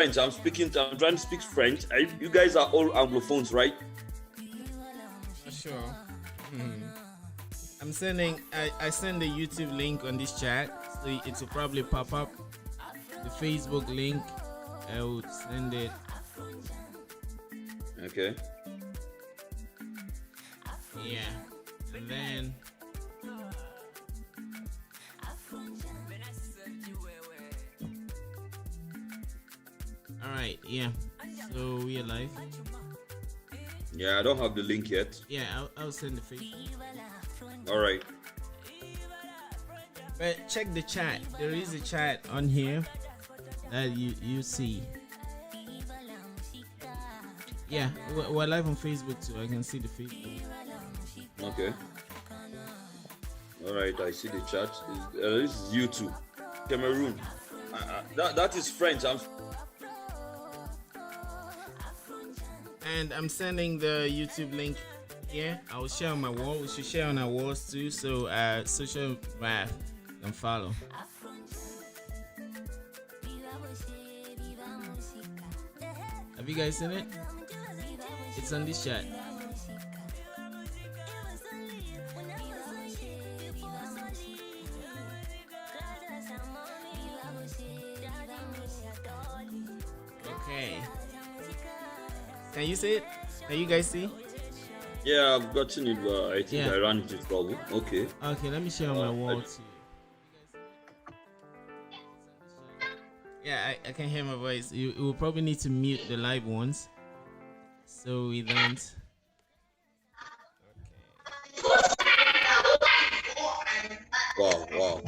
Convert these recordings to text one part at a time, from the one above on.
French. I'm trying to speak French. You guys are all Anglophones, right? Sure. I'm sending. I send the YouTube link on this chat, so it will probably pop up. The Facebook link, I would send it. Okay. Yeah, and then. All right. Yeah. So we are live. Yeah, I don't have the link yet. Yeah, I'll send the Facebook. All right. But check the chat. There is a chat on here that you see. Yeah, we're live on Facebook too. I can see the Facebook. Okay. All right, I see the chat. This is YouTube, Cameroon. That is French. And I'm sending the YouTube link here. I will share on my wall. We should share on our walls too, so social math can follow. Have you guys seen it? It's on this chat. Okay. Can you see it? Can you guys see? Yeah, I've gotten it, but I think I ran into trouble. Okay. Okay, let me share on my wall too. Yeah, I can hear my voice. You will probably need to mute the live ones, so we don't. Wow. Wow.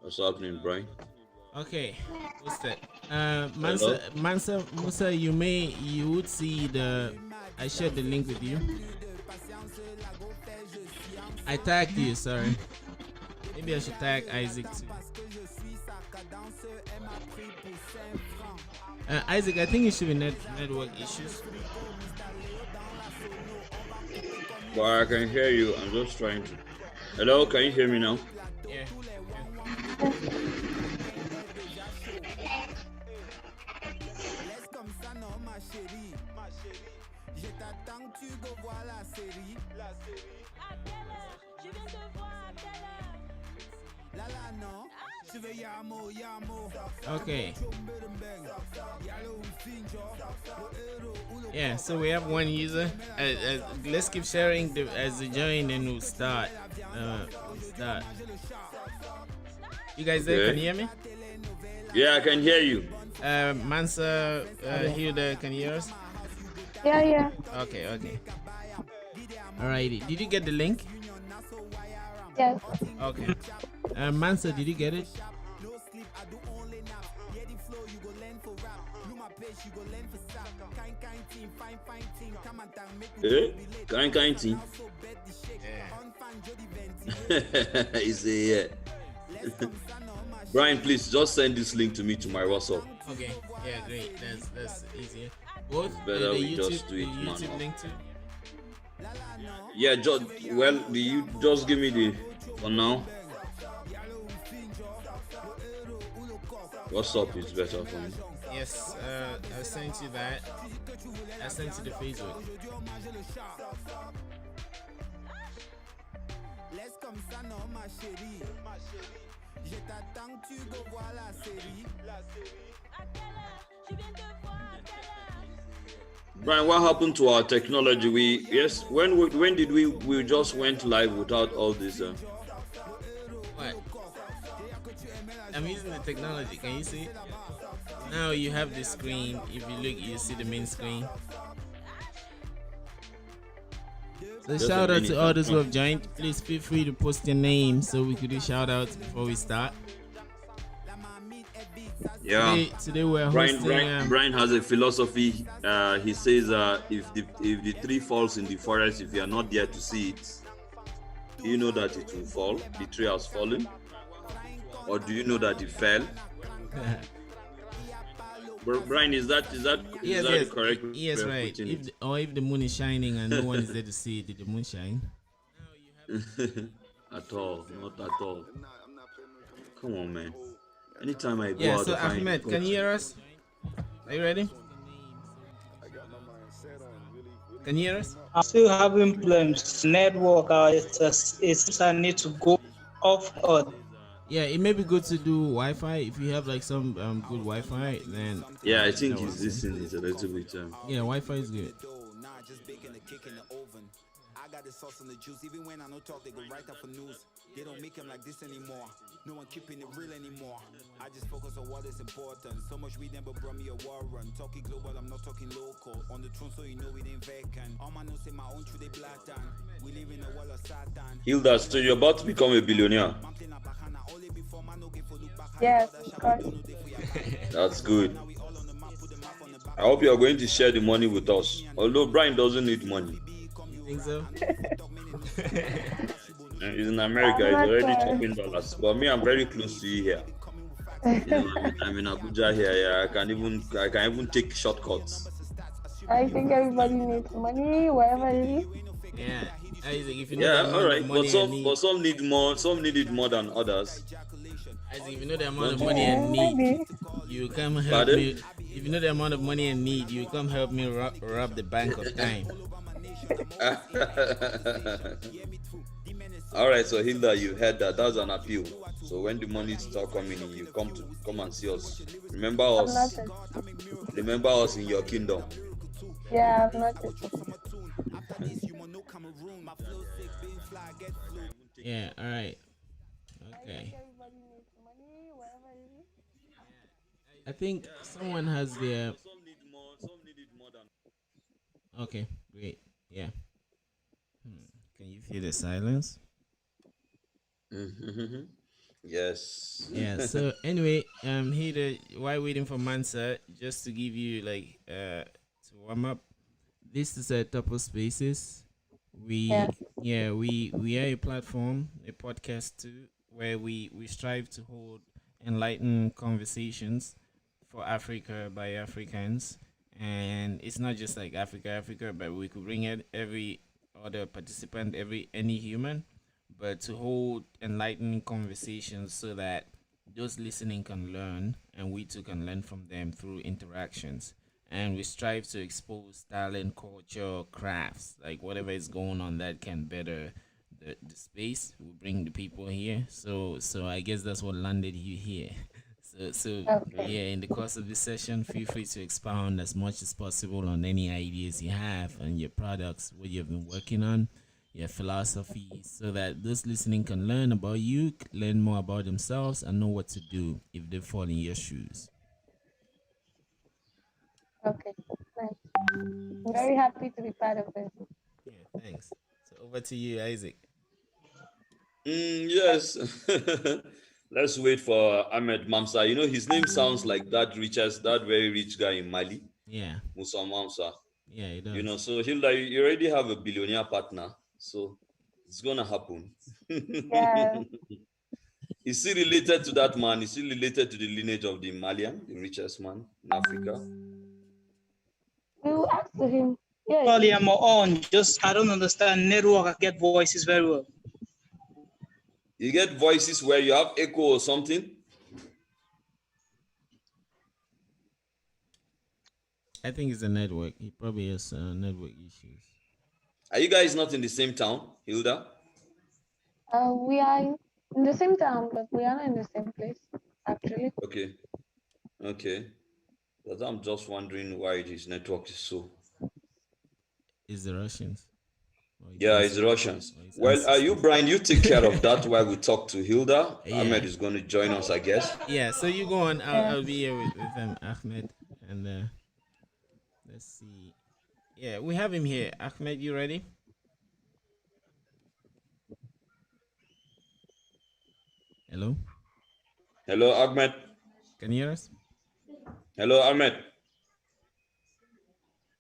What's happening, Brian? Okay, what's that? Mansa, Musa, you would see I shared the link with you. I tagged you, sorry. Maybe I should tag Isaac too. Isaac, I think it should be network issues. Well, I can hear you. I'm just trying to. Hello, can you hear me now? Yeah. Okay. Yeah, so we have one user. Let's keep sharing as they join, and we'll start. You guys there? Can you hear me? Yeah, I can hear you. Mansa, Hilda, can you hear us? Yeah. Okay. Alrighty. Did you get the link? Yes. Okay. Mansa, did you get it? Kind team. Is a Brian, please just send this link to me to my WhatsApp. Okay. Yeah, great. That's easier. Both Better the we YouTube, just do it, the YouTube man. link too. Yeah, do you just give me the for now? WhatsApp is better for me. Yes, I sent you that. I sent you the Facebook. Brian, what happened to our technology? When did we just went live without all this? What? I'm using the technology. Can you see it? Now you have the screen. If you look, you see the main screen. So shout out to all those who have joined. Please feel free to post your name so we could do shout outs before we start. Yeah. Today we're hosting. Brian has a philosophy. He says if the tree falls in the forest, if you are not there to see it, do you know that it will fall? The tree has fallen, or do you know that it fell? Brian, is Yes, that the yes, correct yes, way of right. putting it? Or if the moon is shining and no one is there to see it, did the moon shine? At all, not at all. Come on, man. Anytime I go Yeah. out So of my Ahmed, can you hear us? Are you ready? Can you hear us? I'm still having problems. Network, it seems I need to go off or Yeah, it may be good to do Wi-Fi if you have like some good Wi-Fi. Then yeah, I that think he's works. Yeah. listening it a little bit. Yeah, Wi-Fi is good. I got the sauce and the juice. Even when I no talk, they go right up for news. They don't make them like this anymore. No one keeping it real anymore. I just focus on what is important. So much weed never brought me a warrant. Talking global, I'm not talking local. On the throne, so you know it ain't vacant. All my notes say my own truth, they blatant. We live in a world of Satan. Hilda, so you're about to become a billionaire. Yes, of course. That's good. I hope you are going to share the money with us. Although Brian doesn't need money. You think so? He's in America, he's already chopping dollars. But me, I'm very close to you here. I'm in Abuja here. Yeah, I can even take shortcuts. I think everybody needs money, wherever it is. Yeah. Isaac, if you know Yeah, the all amount right. of But money I some need, but some need more. Some need it more than others. Isaac, if you know the amount of Don't money I Yeah, need, maybe. you come help Pardon? me. If you know the amount of money I need, you come help me rob the bank of time. All right, so Hilda, you heard that. That's an appeal. So when the money start coming in, you come and see us. Remember I've us. noticed. Remember us in your kingdom. Yeah, I've noticed. Yeah. All right. I Okay. think everybody needs money, wherever it is. I think someone has their. Some need more than. Okay. Great. Yeah. Can you feel the silence? Yes. Yeah. So anyway, here while waiting for Mansa, just to give you like to warm up. This is a Topoh Spaces. We Yeah. we are a platform, a podcast too, where we strive to hold enlightened conversations for Africa by Africans, and it's not just like Africa, but we could bring in every other participant, any human, but to hold enlightening conversations so that those listening can learn and we too can learn from them through interactions. And we strive to expose talent, culture, crafts, like whatever is going on that can better the space. We bring the people here. So I guess that's what landed you here. So Okay. yeah, in the course of this session, feel free to expound as much as possible on any ideas you have and your products, what you've been working on, your philosophy, so that those listening can learn about you, learn more about themselves, and know what to do if they fall in your shoes. Okay. Nice. I'm very happy to be part of this. Yeah, thanks. So over to you, Isaac. Yes. Let's wait for Ahmed Mamsa. You know, his name sounds like that very rich guy in Mali, Yeah, Musa Mamsa. yeah, it You know, does. so Hilda, you already have a billionaire partner, so it's gonna happen. Yeah. Is he related to that man? Is he related to the lineage of the Malian, the richest man in Africa? You ask to him. Yeah, Probably I'm on. Just I don't understand network. I get voices very well. You get voices where you have echo or something. I think it's a network. He probably has network issues. Are you guys not in the same town, Hilda? we are in the same town, but we are not in the same place, actually. Okay, okay. But I'm just wondering why his network is so. It's the Russians. Yeah, it's Russians. Or it's Well, us. you, Brian, you take care of that while we talk to Hilda. Yeah. Ahmed is going to join us, I guess. Yeah, so you go on. Yeah. I'll be here with Ahmed. And let's see. Yeah, we have him here. Ahmed, you ready? Hello? Hello, Ahmed. Can you hear us? Hello, Ahmed.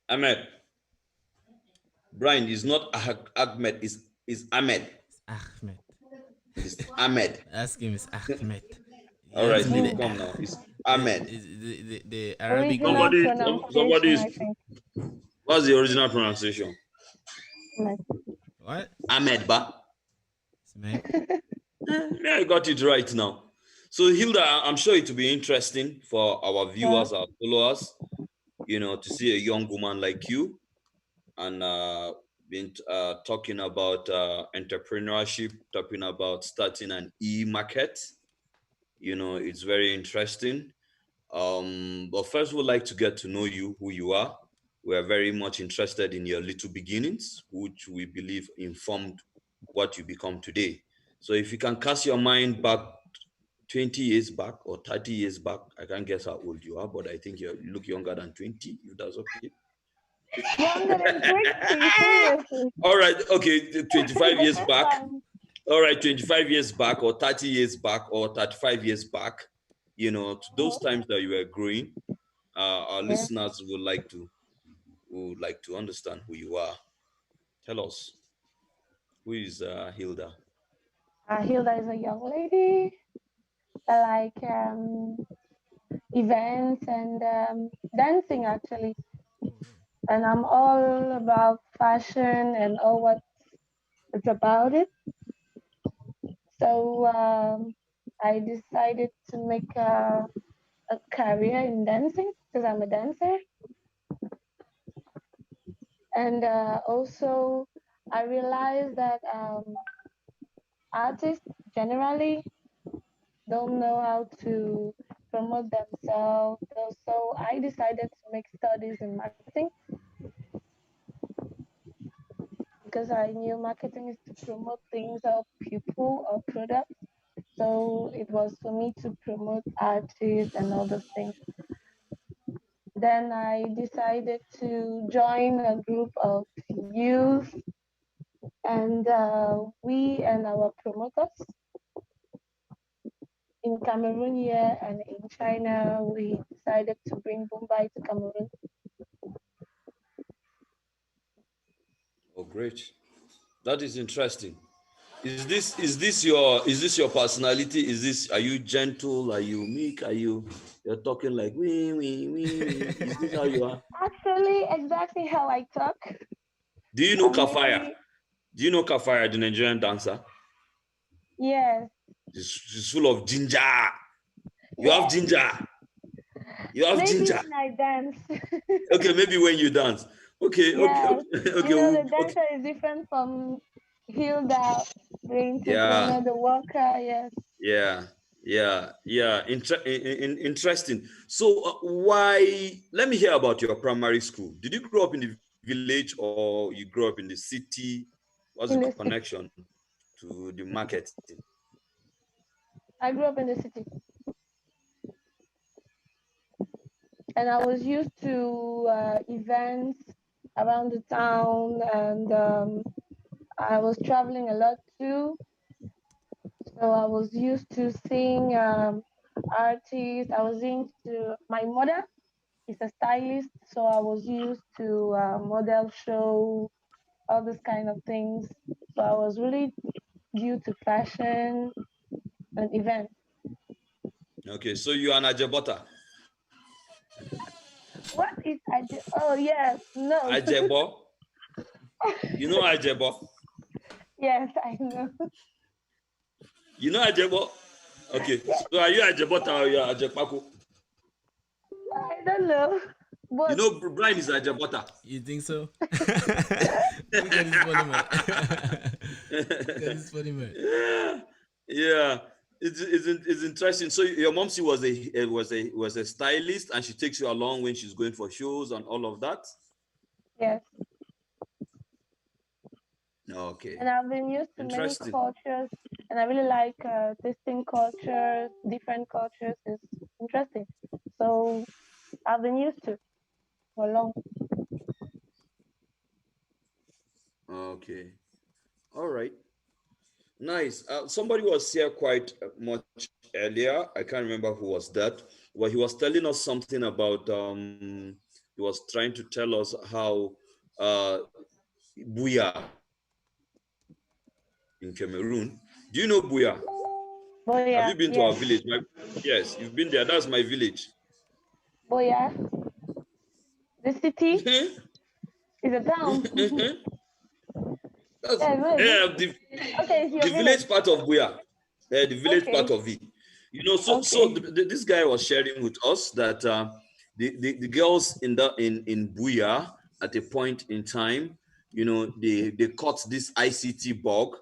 Ahmed. Brian is not Ahmed, is Ahmed. It's Ahmed. It's Ahmed. Ask him, it's Ahmed. All You have right, to leave Steve, it. come now. It's Ahmed. The Arabic Original one. Somebody pronunciation, is. I think. What's the original pronunciation? Like, What? Ahmed, ba? Smack. Yeah, I got it right now. So, Hilda, I'm sure it will be interesting for our yeah, viewers, our followers, to see a young woman like you and been talking about entrepreneurship, talking about starting an e-market. It's very interesting. But first, we'd like to get to know you, who you are. We are very much interested in your little beginnings, which we believe informed what you become today. So, if you can cast your mind back 20 years back or 30 years back, I can't guess how old you are, but I think you look younger than 20, if that's okay. younger than 20, seriously. All right, okay, 25 years That's back. fine. All right, 25 years back or 30 years back or 35 years back, to those times that you were growing, our Yeah. listeners would like to understand who you are. Tell us, who is Hilda? Hilda is a young lady that like events and dancing actually. And I'm all about fashion and all what it's about it. So I decided to make a career in dancing because I'm a dancer. And also, I realized that artists generally don't know how to promote themselves. So I decided to make studies in marketing because I knew marketing is to promote things or people or products. So it was for me to promote artists and all those things. Then I decided to join a group of youth, and we and our promoters in Cameroon here and in China, we decided to bring Boombai to Cameroon. Oh, great. That is interesting. Is this your personality? Are you gentle? Are you meek? You're talking like wee? Is this how you are? Actually, exactly how I talk. Do you know I'm Kafaya? really, Do you know Kafaya, the Nigerian dancer? yes, She's full of ginger. You have yes. ginger. You have Maybe ginger. when I dance. Okay, maybe when you dance. Okay, okay, Yes, okay, okay, the okay. dancer is different from Hilda, the Yeah, entrepreneur, the worker. Yes. yeah, yeah. Interesting. So, why? Let me hear about your primary school. Did you grow up in the village or you grew up in the city? What's the In the city. connection to the marketing? I grew up in the city, and I was used to events around the town, and I was traveling a lot too. So I was used to seeing artists. I was into my mother is a stylist, so I was used to model show, all these kind of things. So I was really due to fashion and events. Okay, so you're an Ajebota. What is I do? Oh yes, no. Ajebo? You know Ajebo? Yes, I know. You know Ajebo? Okay, Yes, so are you Ajebota or you are Ajepako? I don't know, You but know Brian is Ajebota. You think so? Look at this funny man. Look at this funny man. Yeah, yeah. It's interesting. So your mom she was a stylist, and she takes you along when she's going for shows and all of that. yes. Okay, And I've been used to many interesting. cultures, and I really like tasting cultures, different cultures. It's interesting. So I've been used to for long. Okay, all right, nice. Somebody was here quite much earlier. I can't remember who was that. Well, he was telling us something about. He was trying to tell us how Buya in Cameroon. Do you know Buya? Have Boya, you been to our yes. village? Yes, you've been there. That's my village. Boya, the city Mhm, is a town. mhm. That's Yeah, no, yeah, the okay, it's your the village. village part of Buya. The village part Okay, of it. So okay. this guy was sharing with us that the girls in Buya at a point in time, they caught this ICT bug,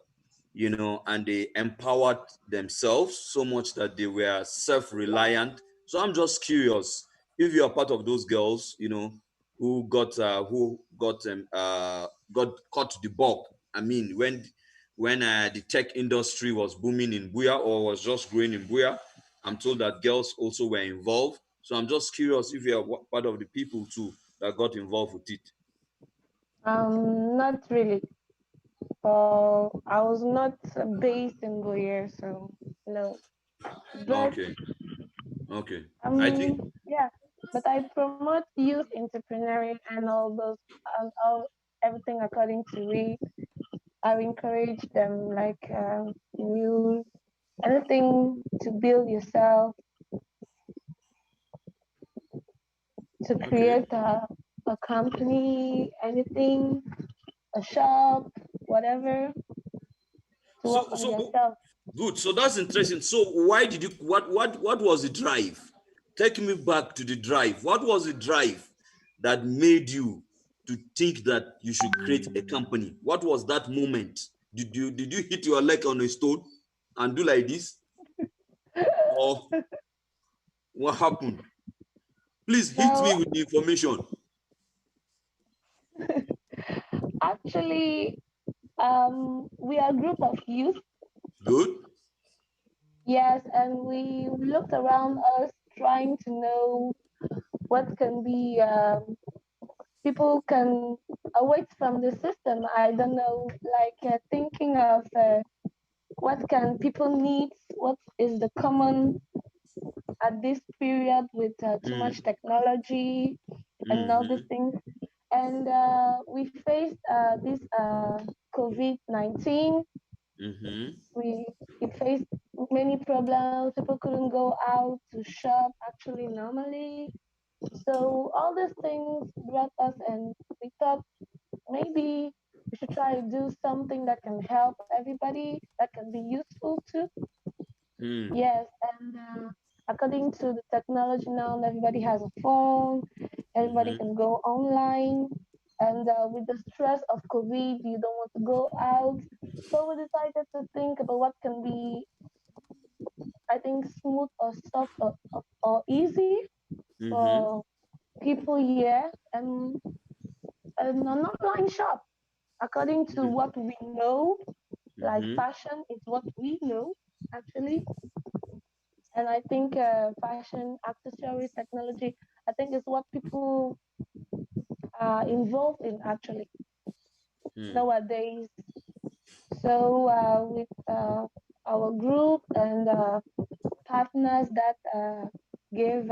and they empowered themselves so much that they were self-reliant. So I'm just curious if you are part of those girls, who got caught the bug. I mean, when the tech industry was booming in Buya or was just growing in Buya, I'm told that girls also were involved. So I'm just curious if you're part of the people too that got involved with it. Not really. I was not based in Boyer, so no. But Okay, okay. I think yeah, but I promote youth entrepreneurship and all those and all everything according to it. I encourage them like you anything to build yourself, to okay. create a company, anything, a shop, whatever, to So work on so yourself. good. So that's interesting. So why did you what was the drive? Take me back to the drive. What was the drive that made you to think that you should create a company? What was that moment? Did you hit your leg on a stone and do like this? Or what happened? Please hit So me with the information. actually, we are a group of youth. Good. Yes, and we looked around us trying to know what can be people can await from the system. I don't know, like thinking of what can people need, what is the common at this period with too much Mm, technology and all these mm-hmm, things. And we faced this COVID-19. mm-hmm, We faced many problems. People couldn't go out to shop actually normally. So all these things brought us, and we thought maybe we should try to do something that can help everybody, that can be useful too. mm, Yes, and according to the technology now, everybody has a phone, everybody mm-hmm, can go online. And with the stress of COVID, you don't want to go out. So we decided to think about what can be, I think, smooth or soft or easy mm-hmm, for people here, and an online shop. According to what we know, like mm-hmm, fashion is what we know actually. And I think fashion, accessories, technology, I think is what people are involved in actually mm. nowadays. So with our group and partners that gave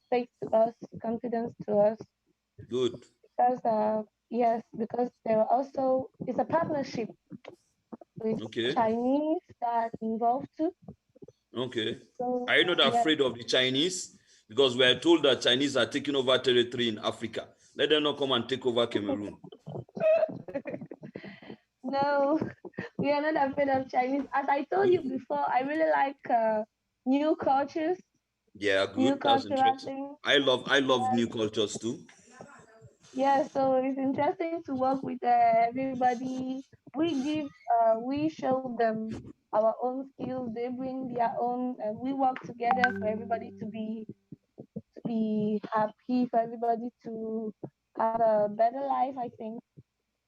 faith to us, confidence to us, Good. because yes, because there are also it's a partnership with Okay. Chinese that involved too. Okay. So Are you not yes, afraid of the Chinese? Because we are told that Chinese are taking over territory in Africa. Let them not come and take over Cameroon. no, we are not afraid of Chinese. As I told you before, I really like new cultures, Yeah, new good. That's cultural interesting. things. I love new cultures too. Yeah, so it's interesting to work with everybody. We show them our own skills. They bring their own, and we work together for everybody to be happy, for everybody to have a better life. I think.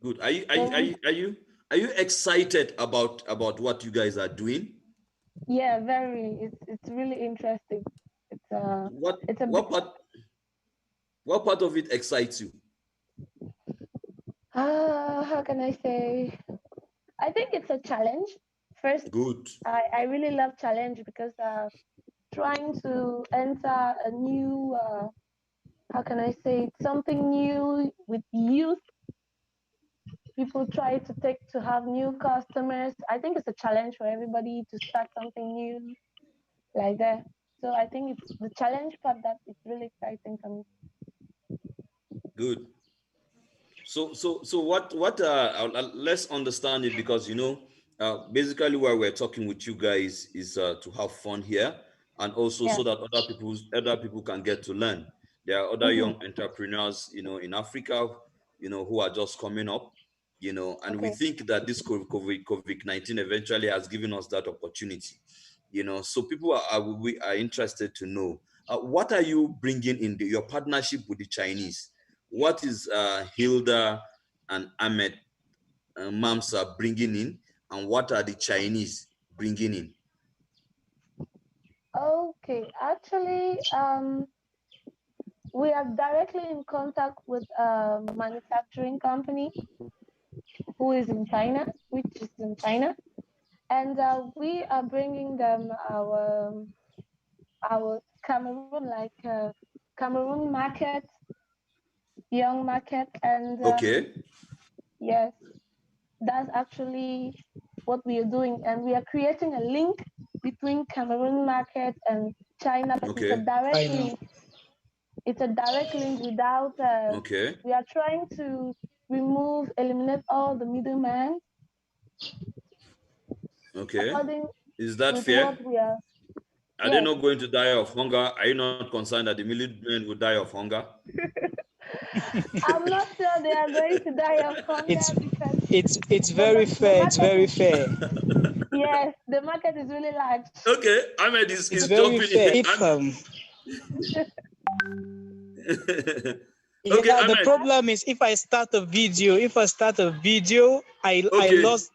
Good. Are you are you are So you are you are you excited about what you guys are doing? yeah, very. It's really interesting. It's uh, What it's a bit. what part what part of it excites you? How can I say? I think it's a challenge. First, Good. I really love challenge because trying to enter a new how can I say it, something new with youth people try to take to have new customers. I think it's a challenge for everybody to start something new like that. So I think it's the challenge part that is really exciting for me. Good. So what let's understand it, because basically why we're talking with you guys is to have fun here, and also Yeah. so that other people can get to learn. There are other Mm-hmm. young entrepreneurs, in Africa, who are just coming up, and we Okay. think that this COVID-19 eventually has given us that opportunity. So people are interested to know, what are you bringing in your partnership with the Chinese? What is Hilda and Ahmed, Mamsa bringing in, and what are the Chinese bringing in? Okay. Actually, we are directly in contact with a manufacturing company who is in China, which is in China, and we are bringing them our Cameroon, like Cameroon market, young market, and Okay, yes, that's actually what we are doing, and we are creating a link between Cameroon market and China, but it's a okay, direct I know. link. It's a direct link without. okay, We are trying to eliminate all the middlemen okay. according Is that with what fair? we are. Are they Yes, not going to die of hunger? Are you not concerned that the military will die of hunger? I'm not sure they are going to die of hunger It's because it's the very the fair. It's market very is, fair. yes, the market is really large. Okay, Ahmed is, It's is very jumping fair. in. If Okay, yeah, the Ahmed. problem is if I start a video, I Okay. lost.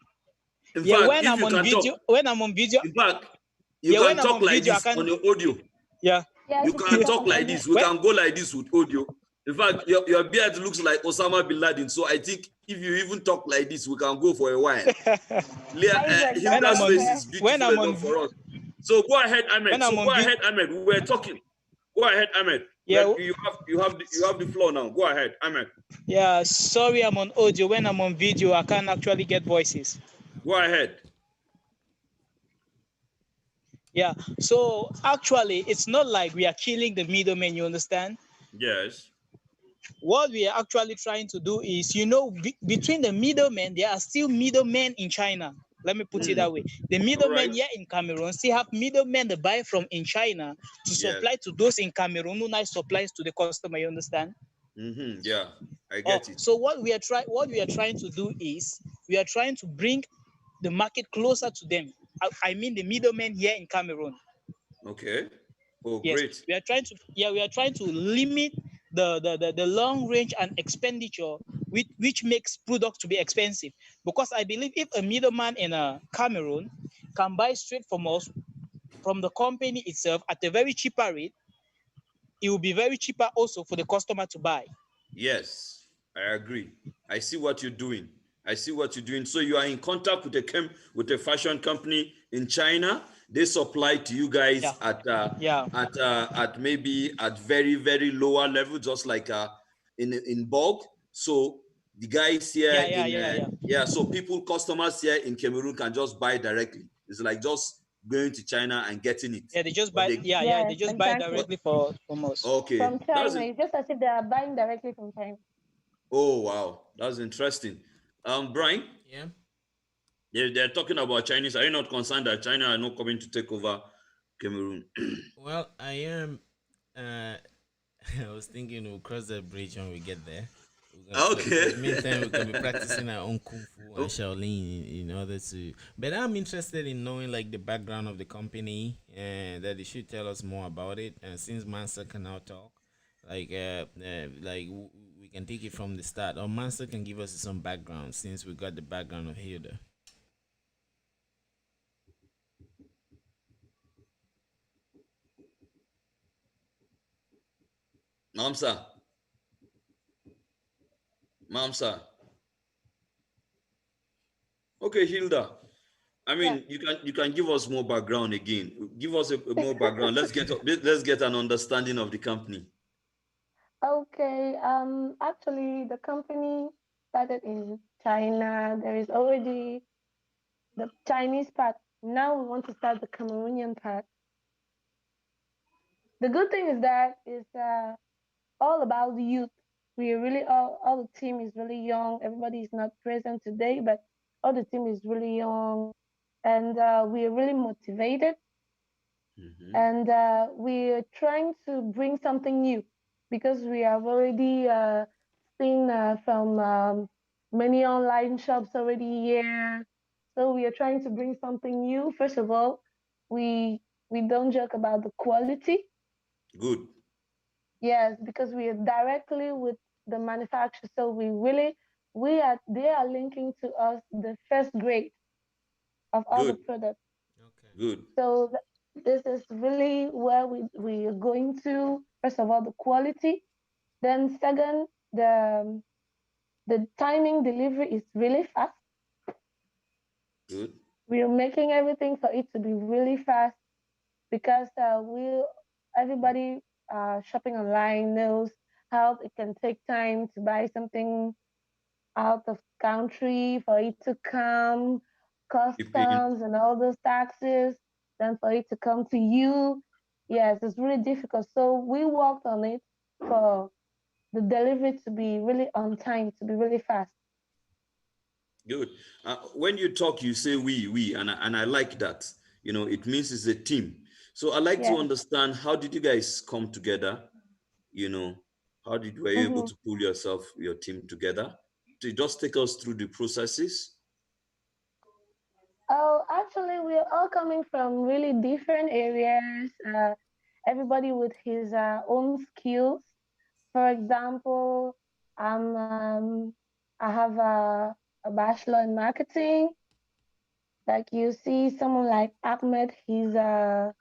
In Yeah, fact, if you can talk, when I'm on video, in fact, you yeah, can when I'm talk on like video, I this can. on your audio. Yeah, Yes, You you can can talk talk on like audio. this. We when can go like this with audio. In fact, your beard looks like Osama bin Laden. So I think if you even talk like this, we can go for a while. Isaac, that's when I'm Hilda's not on face fair. is when beautiful I'm enough on for us. So go ahead, Ahmed. when I'm So on go video, ahead, Ahmed. We were talking. Go ahead, Ahmed. yeah, You have the floor now. Go ahead, Ahmed. yeah. Sorry, I'm on audio. When I'm on video, I can't actually get voices. Go ahead. Yeah. So actually, it's not like we are killing the middlemen. You understand? Yes. What we are actually trying to do is, between the middlemen, there are still middlemen in China. Let me put it Hmm. that way. The All right. middlemen here in Cameroon still have middlemen that buy from in China to Yes. supply to those in Cameroon who now supplies to the customer. You understand? Mm-hmm. Yeah. I Oh, get it. so what we are trying to do is we are trying to bring the market closer to them. I mean the middlemen here in Cameroon. Okay. Oh, Yes, great. we are trying to limit the long range and expenditure which makes product to be expensive. Because I believe if a middleman in a Cameroon can buy straight from us, from the company itself at a very cheaper rate, it will be very cheaper also for the customer to buy. Yes, I agree. I see what you're doing. I see what you're doing. So you are in contact with a fashion company in China. They supply to you guys Yeah, at yeah, maybe at very very lower level, just like in bulk. So the guys here yeah. yeah. So customers here in Cameroon can just buy directly. It's like just going to China and getting it. Yeah, they just But buy. they Yeah, they Yes, just buy exactly. but directly from us. okay, From that's China, it. it's just as if they are buying directly from China. Oh wow, that's interesting. Brian, Yeah. they're talking about Chinese. Are you not concerned that China are not coming to take over Cameroon? Well, I am. Uh, I was thinking we'll cross that bridge when we get there. For Okay. the meantime, we're gonna be practicing our own kung fu and Shaolin in order to. But I'm interested in knowing like the background of the company, and that they should tell us more about it. And since Mansa can now talk, we can take it from the start, or Mansa can give us some background since we got the background of Hilda. Mamsa, Mamsa. Okay, Hilda. I Yeah. mean, you can give us more background again. Give us a more background. Let's get an understanding of the company. Okay. Actually, the company started in China. There is already the Chinese part. Now we want to start the Cameroonian part. The good thing is that it's all about the youth. We are really all the team is really young. Everybody is not present today, but all the team is really young, and we are really motivated, Mm-hmm. and we're trying to bring something new because we have already seen from many online shops already here. So we are trying to bring something new. First of all, we we don't joke about the quality. Good. Yes, because we are directly with the manufacturer. So we are they are linking to us the first grade of all the Good. products. Okay. Good. So this is really where we are going to. First of all, the quality. Then second, the timing delivery is really fast. Good. We are making everything for it to be really fast because we everybody shopping online knows how it can take time to buy something out of country for it to come, Keeping. customs and all those taxes, then for it to come to you. Yes, it's really difficult. So we worked on it for the delivery to be really on time, to be really fast. Good. When you talk, you say we, and I like that. It means it's a team. So I like to Yes. understand, how did you guys come together? You know, how did were you able Mm-hmm. to pull your team together? To just take us through the processes. Oh, actually, we're all coming from really different areas. Everybody with his own skills. For example, I'm I have a bachelor in marketing. Like you see, someone like Ahmed, he's a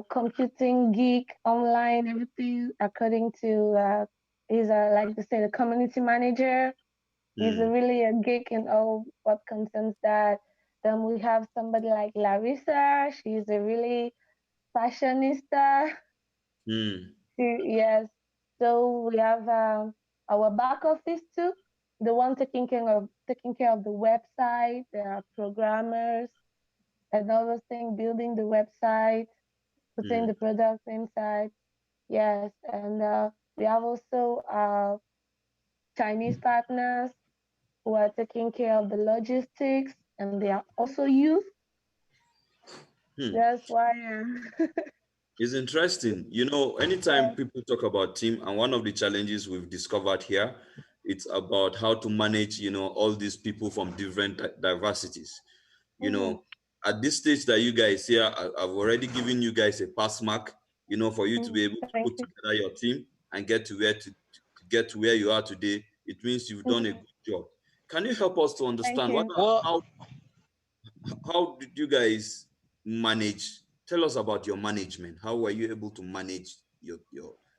computing geek, online, everything according to. He's like to say the community manager. He's Hmm. really a geek in all what concerns that. Then we have somebody like Larissa. She's a really fashionista. Hmm. Yes. So we have our back office too, the one taking care of the website. There are programmers and all those things, building the website, putting Hmm. the products inside. Yes, and we have also Chinese partners who are taking care of the logistics, and they are also youth. Hmm. That's why. It's interesting. Anytime Yes. people talk about team, and one of the challenges we've discovered here, it's about how to manage, all these people from different diversities. You Mm-hmm. know, at this stage that you guys here, I've already given you guys a pass mark, for you to be able to Thank put you. together your team and get to get to where you are today. It means you've done a Mm-hmm. good job. Can you help us to Thank understand you. Well, how did you guys manage? Tell us about your management. How were you able to manage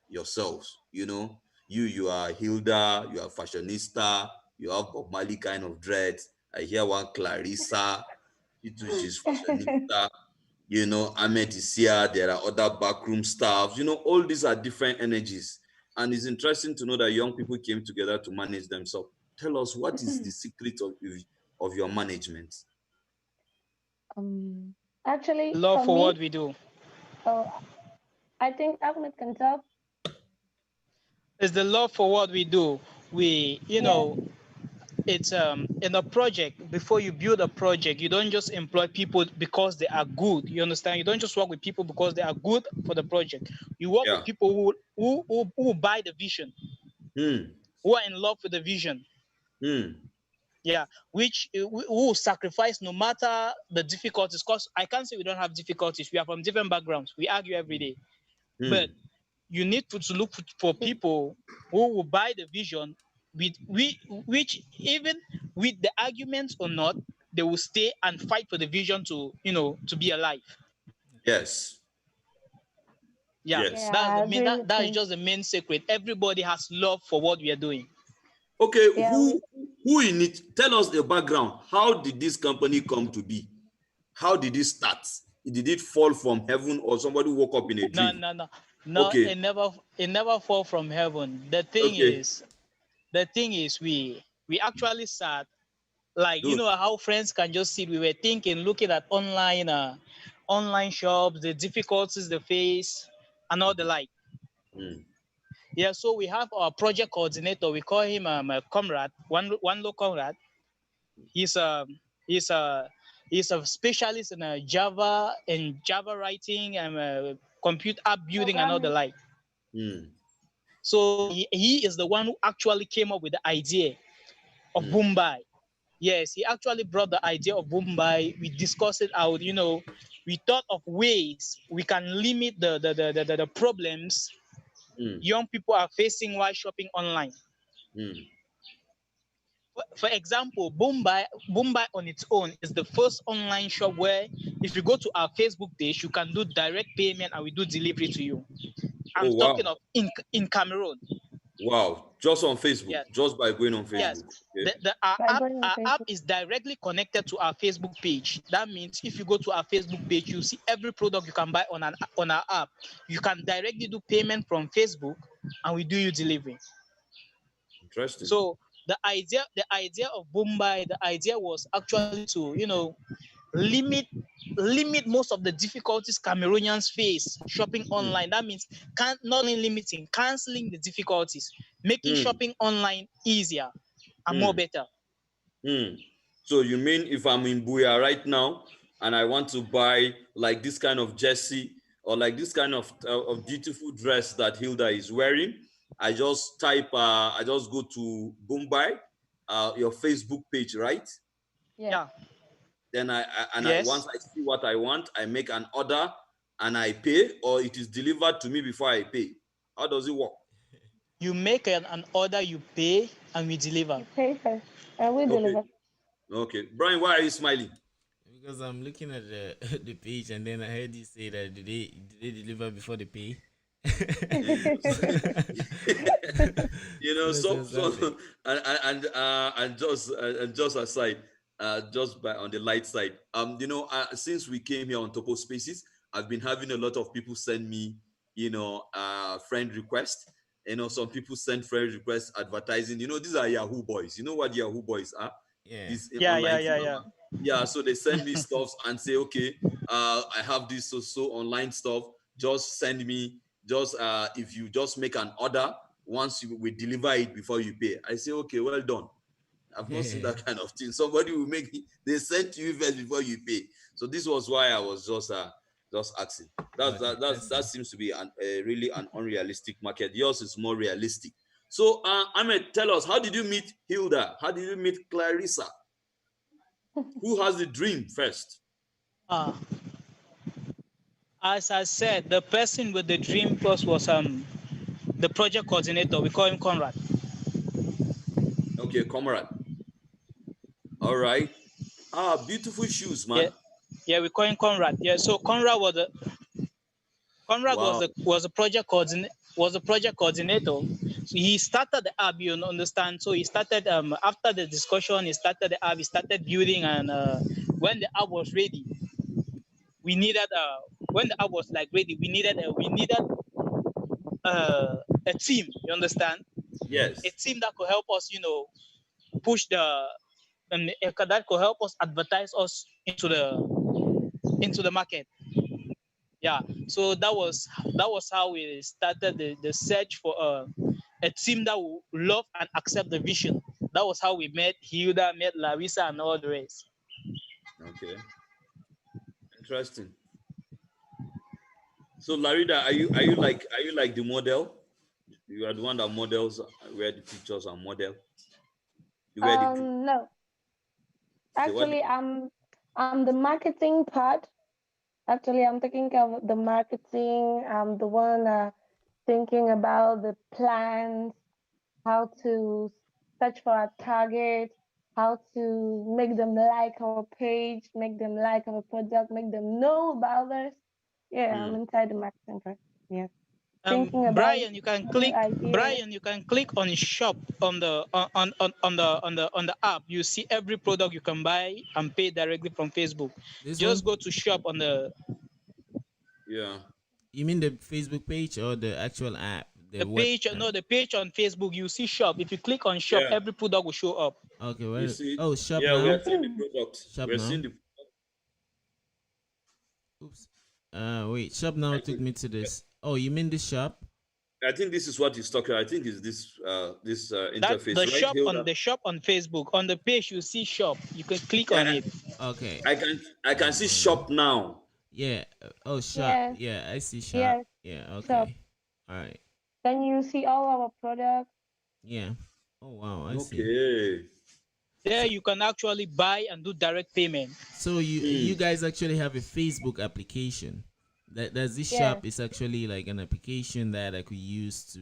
yourselves? You are Hilda, you are fashionista, you have Bob Marley kind of dreads. I hear one Clarissa, she too, she's fashionista. Ahmed is here, there are other backroom staffs. All these are different energies. And it's interesting to know that young people came together to manage themselves. Tell us, what is the secret of your management? um, Actually, love for for me, what we do. oh, I think Ahmed can talk. It's the love for what we do. We, Yes. it's in a project. Before you build a project, you don't just employ people because they are good. You understand? You don't just work with people because they are good for the project. You work with Yeah. people who buy the vision, Hmm. who are in love with the vision. Hmm. Yeah, which who sacrifice no matter the difficulties. Because I can't say we don't have difficulties. We are from different backgrounds. We argue every day, but Hmm. you need to look for people who will buy the vision which even with the arguments or not, they will stay and fight for the vision to be alive. Okay. Yes. Yeah, Yeah, Yes. that's I the main agree that, with that is him. just the main secret. Everybody has love for what we are doing. Okay. Yeah, Who in it? Tell us the background. How did this company come to be? How did it start? Did it fall from heaven, or somebody woke up in a No, dream? no, no, no. Okay. It never fall from heaven. The thing Okay. is, the thing is we We actually sat, like, you Good. know how friends can just sit. We were thinking, looking at online shops, the difficulties they face, and all the like. Mm, Yeah, so we have our project coordinator. We call him a comrade, one low comrade. He's a he's a he's a specialist in Java writing and computer app building and all the Programming. like. mm, So he is the one who actually came up with the idea of mm, Boombai. Yes, he actually brought the idea of Boombai. We discussed it out. We thought of ways we can limit the problems mm, young people are facing while shopping online. mm, For example, Boombai on its own is the first online shop where if you go to our Facebook page, you can do direct payment and we do delivery to you. I'm oh talking wow. of in Cameroon. Wow. Just on Facebook. Yes, Just by going on yes. Facebook. Okay. Our By app going on our app Facebook. is directly connected to our Facebook page. That means if you go to our Facebook page, you see every product you can buy on our app. You can directly do payment from Facebook, and we do you delivery. Interesting. So the idea of Boombai, the idea was actually to limit limit most of the difficulties Cameroonians face shopping Mm, online. That means not only limiting, canceling the difficulties, making mm, shopping online easier and more mm, better. mm. So you mean if I'm in Buya right now and I want to buy like this kind of jersey or like this kind of beautiful dress that Hilda is wearing, I just go to Boombai, your Facebook page, right? Yes. Yeah. Then once Yes. I see what I want, I make an order and I pay, or it is delivered to me before I pay. How does it work? You make an order, you pay, and we deliver. You pay first and we Okay, deliver. okay. Brian, why are you smiling? Because I'm looking at the the page and then I heard you say that did they deliver before they pay? That's fantastic. And just aside, just by on the light side, since we came here on Topo Spaces, I've been having a lot of people send me, friend requests. Some people send friend requests advertising. These are Yahoo boys. You know what Yahoo boys are? Yeah. These Yeah, yeah, online yeah, scammer. yeah. Yeah, so they send me stuff and say, okay, I have this so online stuff. Just send me, just if you just make an order, we deliver it before you pay. I say, okay, well done. I've not seen that kind of thing. Somebody will make it, they send to you first before you pay. So this was why I was just asking. Okay, That seems to be really an unrealistic market. Yours is more realistic. So Ahmed, tell us, how did you meet Hilda? How did you meet Clarissa? Who has the dream first? Uh, as I said, the person with the dream first was the project coordinator. We call him Conrad. Okay, comrade. All right. Beautiful shoes, Yeah, man. yeah, we call him Conrad. Yeah, so Conrad Wow. was a project coordinator. So he started the app, you understand. So he started after the discussion, he started the app, he started building, and when the app was ready, we needed when the app was like ready, we needed a team. You understand? yeah. A Yes. team that could help us, push that could help us advertise us into the market. Yeah, so that was how we started the search for a team that will love and accept the vision. That was how we met Hilda, met Larissa, and all the rest. Okay. Interesting. So Larida, are you like the model? You are the one that models where the pictures are model. You wear the No, okay, what actually, I'm the marketing part. Actually, I'm taking care of the marketing. I'm the one thinking about the plans, how to search for our target, how to make them like our page, make them like our product, make them know about us. Yeah, I'm mm, inside the marketing part. Yes, thinking about Brian, you can new click. ideas. Brian, you can click on shop on the app. You see every product you can buy and pay directly from Facebook. This Just one? go to shop on the yeah. You mean the Facebook page or the actual app? the web. The page on Facebook. You see shop. If you click on shop, Yeah, every product will show up. Okay, you where? see, Oh, shop yeah, we now. are seeing the product. Shop We're now. seeing the. Oops. Wait. Shop now I took think, me to this. Oh, you mean this shop? I think this is what he's talking. I think is this That interface, right, Hilda? the shop on Facebook. On the page, you see shop. You can click Yeah, on it. Okay. I can see Uh, shop now. yeah. Oh, shop. Yes, Yeah, I see shop. yes, Yeah. shop. Okay. All right. Then you see all our products. Yeah. Oh wow, I see. Okay. There So, you can actually buy and do direct payment. so you Hmm. guys actually have a Facebook application. That this Yes. shop is actually like an application that I could use to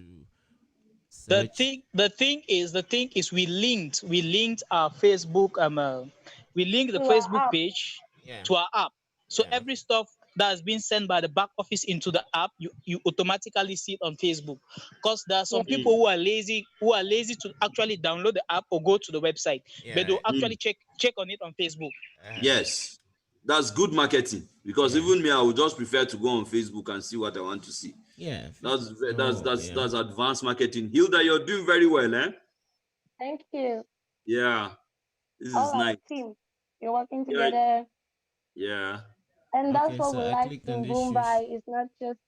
The search. thing the thing is we linked our Facebook we linked the To our Facebook app. page Yeah. to our app. So Yeah. every stuff that has been sent by the back office into the app, you automatically see it on Facebook. Because there are Yes. some people Hmm. who are lazy to actually download the app or go to the website, but Yeah. they'll Hmm. actually check on it on Facebook. Yes, that's good marketing because Yeah. even me, I would just prefer to go on Facebook and see what I want to see. Yeah. That's that's So that's yeah. that's advanced marketing. Hilda, you're doing very well, eh? Thank you. Yeah, this is All our nice. team. We're working Yeah, together. yeah, And that's Okay. what So we I like clicked on in this shoes. Boombai. It's not just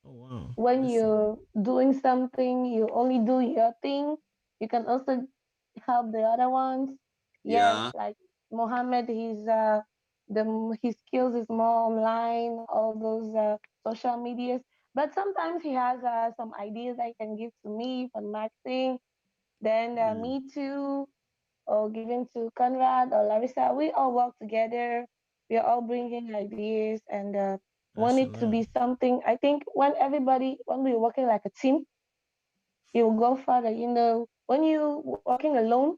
Oh wow. when This. you're doing something, you only do your thing. You can also help the other ones. Yes, yeah. like Mohammed, his skills is more online, all those social medias. But sometimes he has some ideas that he can give to me for marketing. Then Hmm. me too, or giving to Conrad or Larissa. We all work together. We are all bringing ideas and want it to Mashallah. be something. I think when we're working like a team, you will go further. When you working alone,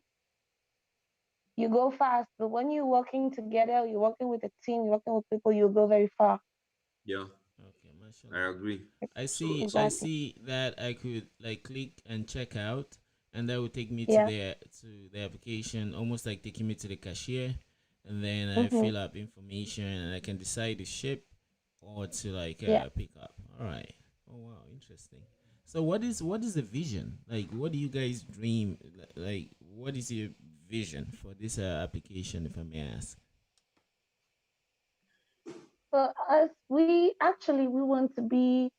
you go fast. But when you're working together, you're working with a team, you're working with people, you go very far. Yeah, Okay. I Mashallah. agree. I So, see. I Exactly. see that I could like click and check out, and that would take me Yeah. to the application, almost like taking me to the cashier, and then I Mm-hmm. fill up information, and I can decide to ship or to like Yeah. pick up. All right. Oh wow, interesting. So what is the vision? Like, what do you guys dream? Like, what is your vision for this application, if I may ask? For us, we want to be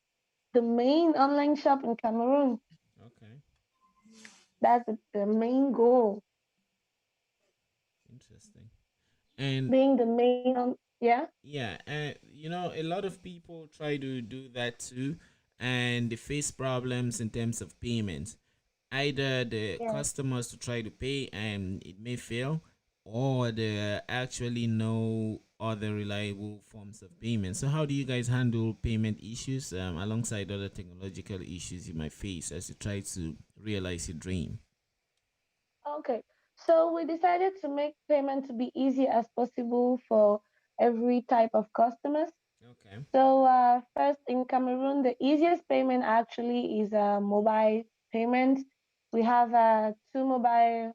the main online shop in Cameroon. Okay, That's the main goal. interesting. And Being the main yeah. yeah, and a lot of people try to do that too, and they face problems in terms of payments. Either the Yeah. customers to try to pay and it may fail, or there actually no other reliable forms of payment. So, how do you guys handle payment issues alongside other technological issues you might face as you try to realize your dream? Okay. So we decided to make payment to be easy as possible for every type of customers. Okay. So first in Cameroon, the easiest payment actually is a mobile payment. We have two mobile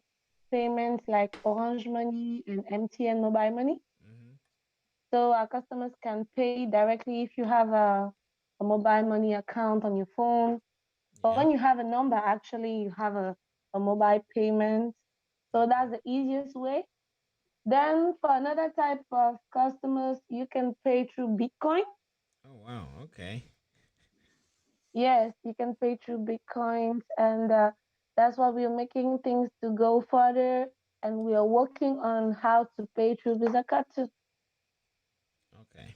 payments like Orange Money and MTN Mobile Money. Mm-hmm. So our customers can pay directly if you have a mobile money account on your phone. But Yeah. when you have a number, actually, you have a mobile payment. So Okay. that's the easiest way. Then for another type of customers, you can pay through Bitcoin. Oh wow. Okay. Yes, you can pay through Bitcoins. And that's why we're making things to go further. And we are working on how to pay through Visa card too. Okay.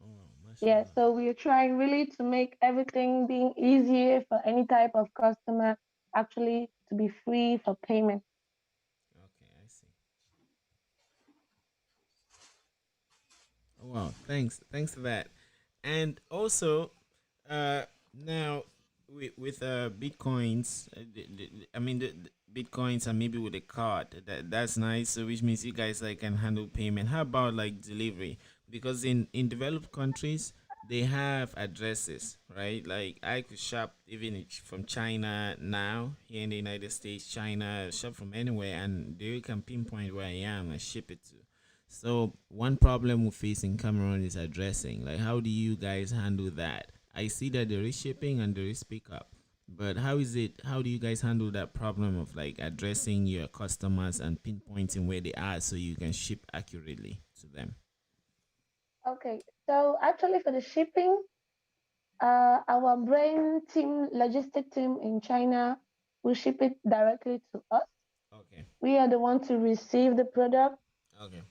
Oh wow. Yeah, Mashallah. so we are trying really to make everything being easier for any type of customer actually to be free for payment. Okay, I see. Oh, wow, thanks for that. And also, now with bitcoins, I mean the bitcoins and maybe with a card, that's nice. So which means you guys like can handle payment. How about like delivery? Because in developed countries they have addresses, right? Like I could shop even from China now here in the United States, China, shop from anywhere, and they can pinpoint where I am and ship it to. So one problem we face in Cameroon is addressing. Like, how do you guys handle that? I see that there is shipping and there is pickup. But how is it? How do you guys handle that problem of like addressing your customers and pinpointing where they are so you can ship accurately to them? Okay, so actually for the shipping, our brain team, logistic team in China, will ship it directly to us. Okay. We are the one to receive the product. Okay.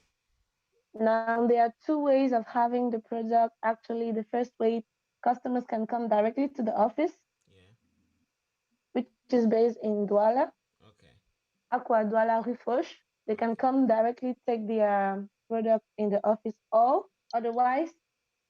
Now there are two ways of having the product. Actually, the first way, customers can come directly to the office, Yeah. which is based in Douala, Okay. Aqua Douala Refoche. They can Okay. come directly take their product in the office, or otherwise,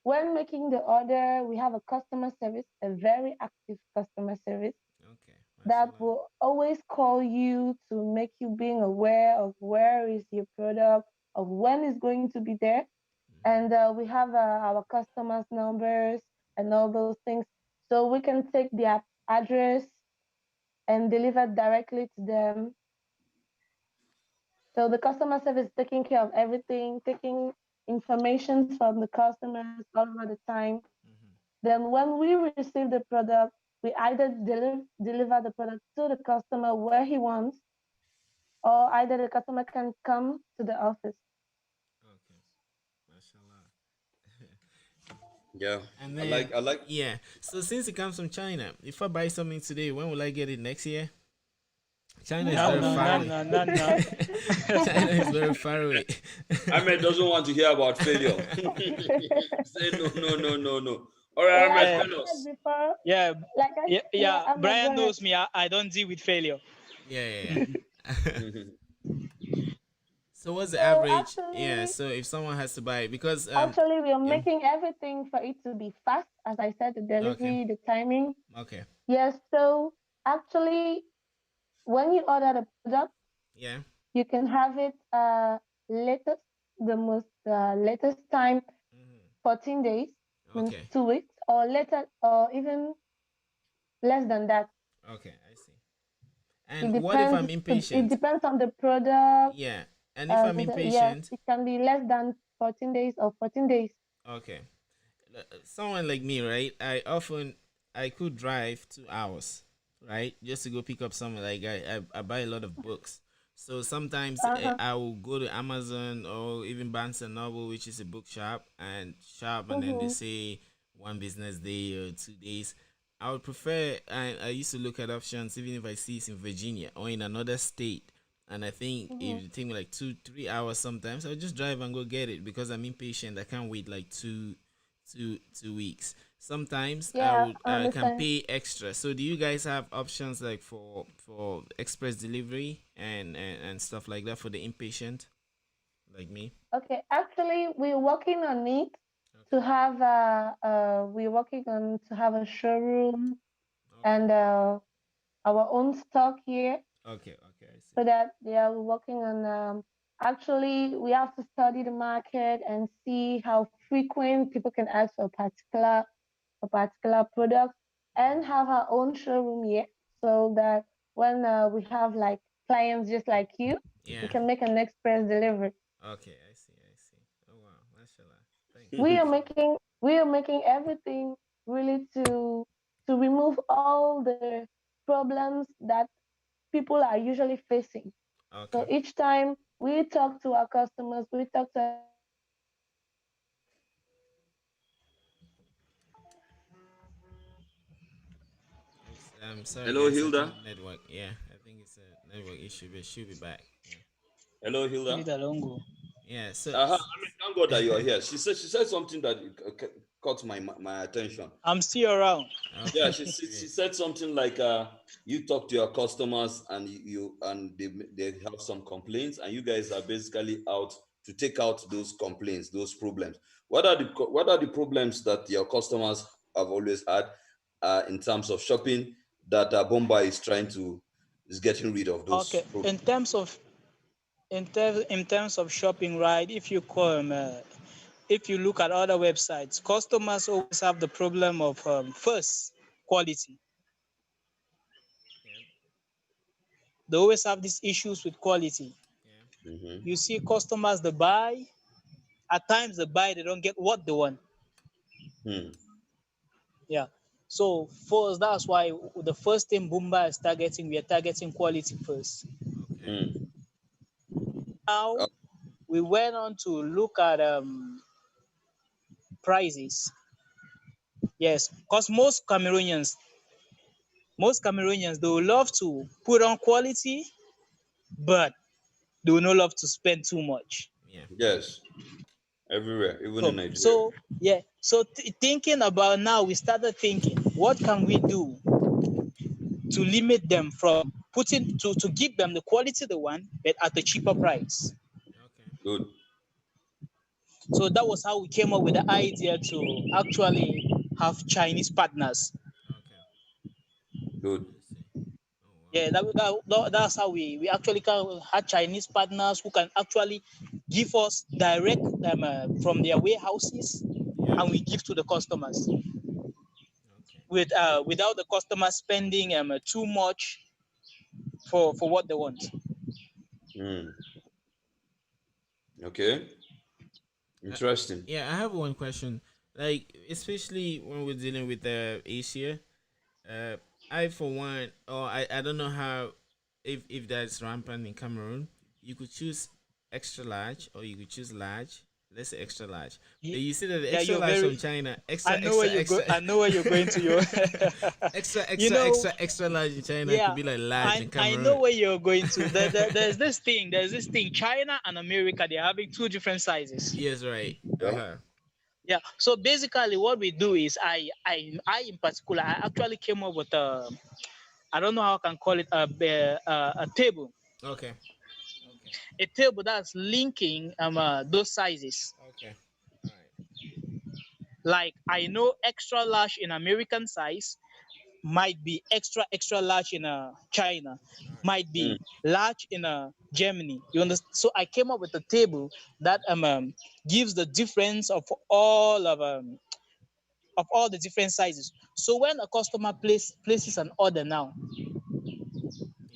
when making the order, we have a customer service, a very active customer service Okay. that Mashallah. will always call you to make you being aware of where is your product, of when it's going to be there. Mm-hmm. And we have our customers' numbers and all those things. So we can take their address and deliver directly to them. So the customer service is taking care of everything, taking information from the customers all over the time. Mm-hmm. Then when we receive the product, we either deliver the product to the customer where he wants, or either the customer can come to the office. Okay. Mashallah. Yeah, And I then like I like. yeah. So since it comes from China, if I buy something today, when will I get it next year? China is No, very no, far no, away. no, no, no. China is very far away. Ahmed doesn't want to hear about failure. Say no, no, no, no, no. All right, Like Ahmed, Yeah, I tell said us. before, yeah, like I yeah, yeah, yeah. Ahmed, go Brian ahead. knows me. I don't deal with failure. Yeah, yeah, yeah. So what's the So average? Yeah. So if someone has to buy it, because actually we are yeah. making everything for it to be fast, as I said, the Okay. delivery, the timing. Okay. Yes, so actually when you order the product, Yeah. you can have it latest, the most latest time, Hmm. 14 days, means Okay. 2 weeks, or later, or even less than that. Okay. I see. It And what if depends. I'm It impatient? depends on the product. Yeah. And if I'm And yes, impatient, it can be less than 14 days or 14 days. okay. Someone like me, right? I could drive 2 hours, right, just to go pick up something. Like I buy a lot of books, so sometimes Uh-huh. I will go to Amazon or even Barnes and Noble, which is a bookshop, and shop, and then they Mm-hmm. say 1 business day or 2 days. I would prefer. I used to look at options even if I see it's in Virginia or in another state. And I think Mm-hmm. if it take me like 2 3 hours sometimes, I'll just drive and go get it because I'm impatient. I can't wait like 2 weeks. Sometimes Yeah, I I can understand. pay extra. So do you guys have options like for express delivery and stuff like that for the impatient like me? Okay, actually, we're working on it to Okay. have we're working on to have a showroom Okay. and our own stock here, Okay. Okay. I see. so that yeah, we're working on actually we have to study the market and see how frequent people can ask for a particular product, and Hmm. have our own showroom here, so that when we have like clients just like you, we Yeah. can make an express delivery. Okay. I see. I see. Oh wow. Mashallah. Thanks. we are Mashallah. making we are making everything really to remove all the problems that people are usually facing. So Okay. each time we talk to our customers, we talk to our clients, we try to understand what are the problems they are facing, and Oops. we Sorry Hello, guys. I Hilda. think network. Yeah. I think it's a network issue, but she'll be back. Yeah. Hello, Leave Hilda. it alone, go. Yeah. I mean, thank God that you are here. She said something that caught my attention. I'm still around. Yeah, Okay. she Great. said something like you talk to your customers and and they have some complaints and you guys are basically out to take out those complaints, those problems. What are the problems that your customers have always had in terms of shopping that Bombay is getting rid of those Okay, problems? in terms of shopping, right? If you look at other websites, customers always have the problem of first quality. Yeah. They always have these issues with quality. Yeah. Mm-hmm. You see customers they buy, at times they buy, they don't get what they want. Hmm. Yeah. So first, that's why the first thing Boomba is targeting, we are targeting quality first. Okay. Mm. Now we went on to look at prices. Yes, because most Cameroonians they will love to put on quality, but they will not love to spend too much. Yeah. Yes, everywhere, even in So Nigeria. so yeah, so thinking about now, we started thinking, what can we do to limit them from putting to give them the quality they want, but at a cheaper price. Okay. Good. So that was how we came up with the idea to actually have Chinese partners. Okay. Good. I see. Oh wow. Yeah, that's how we actually can have Chinese partners who can actually give us direct from their warehouses, Yeah. and we give to the customers Okay. without the customer spending too much for what they want. Mm. Okay. Uh, Interesting. yeah, I have one question. Like, especially when we're dealing with Asia, uh, I for one, or I don't know how, if that's rampant in Cameroon, you could choose extra large or you could choose large. Let's say extra large. But you see that the Yeah, extra you're large from very. China, I extra, know where extra, you go. extra, I know where you're going to your. extra, you extra, know, extra, extra large in China could yeah. be like large in I know Cameroon. where you're going to. There's this thing. There's this thing. China and America, they're having two different sizes. Yes, right. Uh Yeah. huh. Yeah. So basically, what we do is, I in particular, I actually came up with a. I don't know how I can call it a table. Okay. Okay. A table that's linking those sizes. Okay. All right. Like I know extra large in American size might be extra extra large in China, All right. might Mm. be large in Germany. You understand? So I came up with a table that gives the difference of all the different sizes. So when a customer places an order now,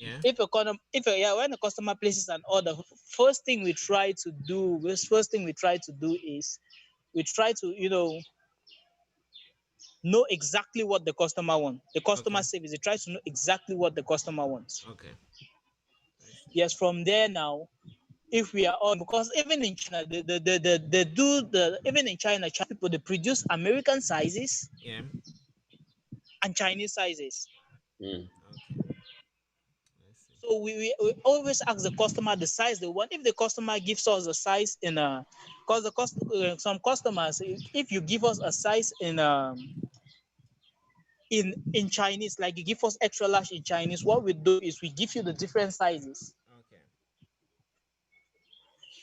Yeah. yeah, when a customer places an order, first thing we try to do is we try to know exactly what the customer wants. The customer Okay. service, they try to know exactly what the customer wants. Okay. I see. Yes, from there now, if we are on, because even in China, they do the even in China, Chinese people they produce American sizes Yeah. and Chinese sizes. Mm. Okay. I see. So we always ask the customer the size they want. If the customer gives us a size in because some customers, if you give us a size in Chinese, like you give us extra large in Chinese, what we do is we give you the different sizes, Okay.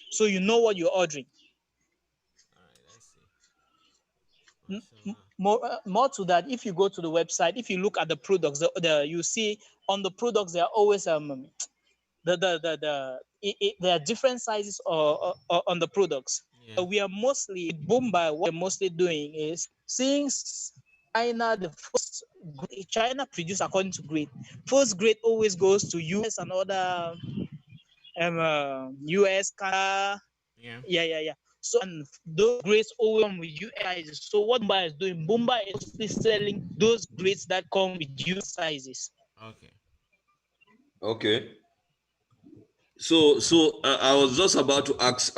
so you know what you're ordering. All right. I see. Mashallah. More to that, if you go to the website, if you look at the products, you see on the products there are always there are different sizes on the products. Yeah. We are mostly with Boombai. What we're mostly doing is since China, China produce according to grade. First grade always goes to US and other US, Canada. Yeah. Yeah. So and those grades always come with US sizes. So what Boomba is doing, Boomba is mostly selling those grades that come with US sizes. Okay. Okay. So I was just about to ask,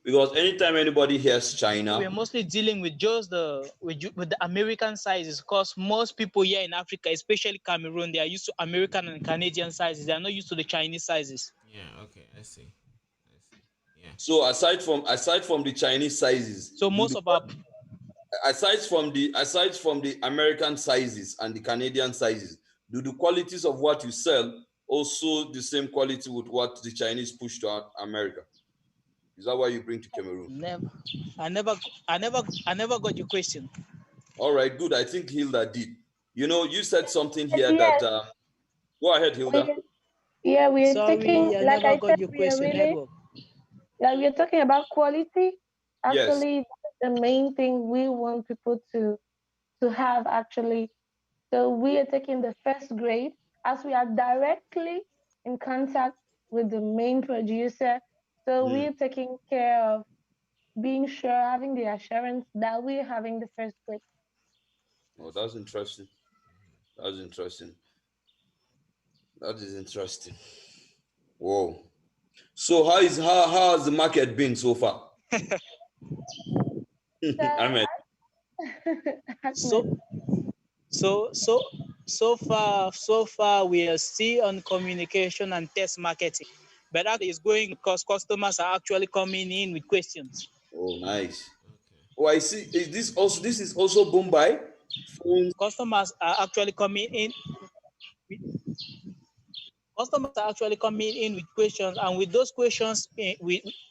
because anytime anybody hears So we're China, mostly dealing with just with the American sizes, because most people here in Africa, especially Cameroon, they are used to American and Canadian sizes. They are not used to the Chinese sizes. Yeah. Okay. I see. I see. Yeah. so aside from the Chinese sizes, So do most the of our aside from the American sizes and the Canadian sizes, do the qualities of what you sell also the same quality with what the Chinese push to America? Is that why you bring to Cameroon? never, I never, I never got your question. All right, good. I think Hilda did. You said something here that. Yes, Go ahead, Hilda. we yeah we're taking, Sorry, I like never I said, got your we are question. really, Network. like we're talking about quality. Yes. Actually, that's the main thing we want people to have actually. So we are taking the first grade as we are directly in contact with the main producer. So Hmm. we're taking care of being sure, having the assurance that we're having the first grade. Oh, that's interesting. That's interesting. That is interesting. Whoa. So how has the market been so far? So, Ahmed. So Ahmed, so so so far we are still on communication and test marketing, but actually it's going because customers are actually coming in with questions. Oh, nice. Okay. Oh, I see. Is this is also Boombai? Phones. Customers are actually coming in Customers are actually coming in with questions, and with those questions,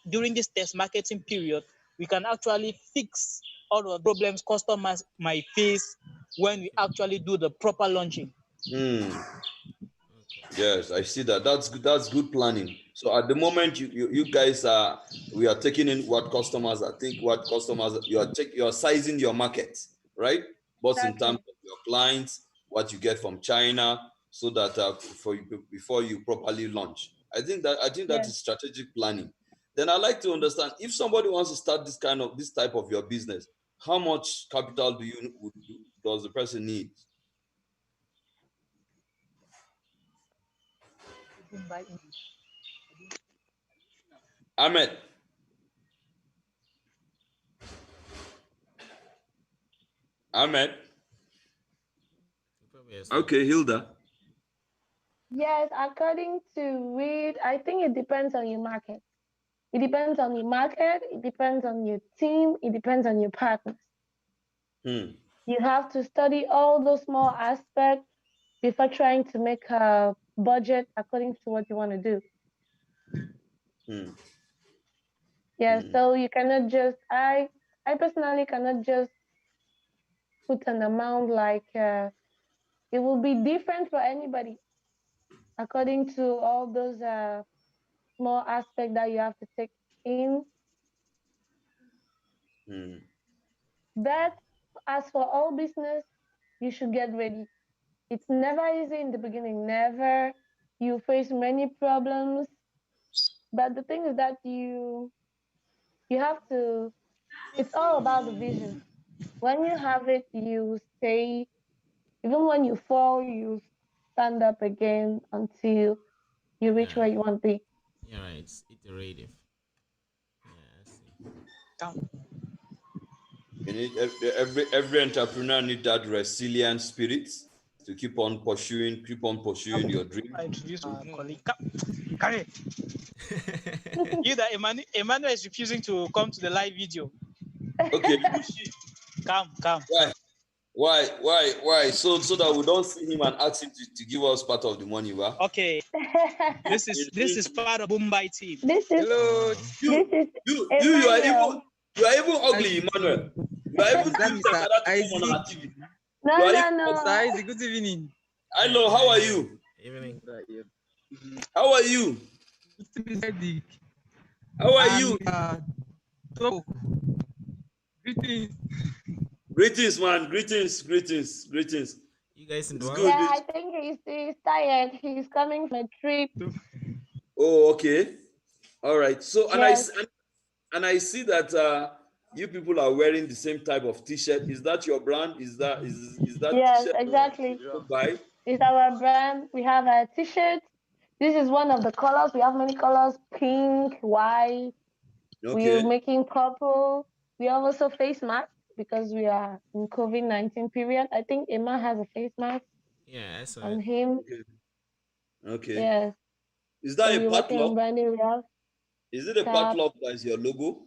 during this test marketing period, we can actually fix all the problems customers might face when we Okay. actually do the proper launching. Hmm. Okay. Yes, I see that. That's good. That's good planning. So at the moment, you guys are we are taking in what customers. I think what customers you are sizing your market, right? Both in terms exactly. of your clients, what you get from China, so that before you properly launch. I think that Yes, is strategic planning. Then I like to understand if somebody wants to start this type of your business, how much capital does the person need? Ahmed. Ahmed. You probably asleep. Okay, Hilda. yes. According to it, I think it depends on your market. It depends on your market. It depends on your team. It depends on your partners. Hmm. You have to study all those small aspects before trying to make a budget according to what you want to do. Hmm. Yeah, Hmm. so you cannot just I personally cannot just put an amount like it will be different for anybody according to all those small aspects that you have to take in. Hmm. But as for all business, you should get ready. It's never easy in the beginning, never. You face many problems, but the thing is that you have to. It's all about the vision. When you have it, you stay. Even when you fall, you stand up again until you reach Yeah. where you want to be. Yeah. Right. It's iterative. Yeah. I see. You need every entrepreneur need that resilient spirit to keep on pursuing your dream. I introduce our colleague. Come here. You that Emmanuel is refusing to come to the live video. Okay, Come. why, why? So that we don't see him and ask him to give us part of the money, wa? Okay, this is part of Boombai team. this is Hello, this You, is you are Emmanuel. even ugly, Isaac. Emmanuel. You are even Is that too Mr. Takada to come on Isaac? our TV. You No, are no, even Mr. no. Isaac, good evening. Yeah. hello. How are Evening. you? Evening. How are you? Good to be Isaac. How are And you? Topoh. Greetings. Greetings, man. Greetings. You guys in It's Douala? good. Yeah, I think he's tired. He's coming from a trip. Oh, okay. All right. So, Yes, and I see that you people are wearing the same type of T-shirt. Is that your brand? Is that yes, T-shirt exactly. by? It's our brand. We have a t-shirt. This is one of the colors. We have many colors: pink, white. We're Okay. making purple. We have also face mask because we are in COVID-19 period. I think Emma has a face mask Yeah. I saw on it. him. Okay. Okay. Yes. Is So that a we're working on padlock? branding. We have Is it a cap. padlock that is your logo?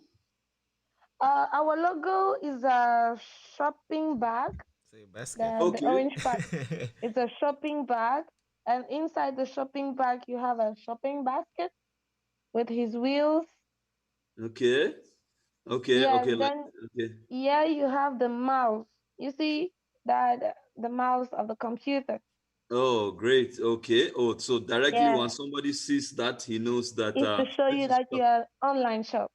Our logo is a shopping bag. Say basket. The Okay. orange part. It's a shopping bag, and inside the shopping bag you have a shopping basket with his wheels. Okay. Yes. Okay. Like Then okay. yeah, you have the mouse. You see that the mouse of the computer. Oh, great. Okay. Oh, so directly when Yeah, somebody sees that, he knows that it's to show this you is. that you are online shop.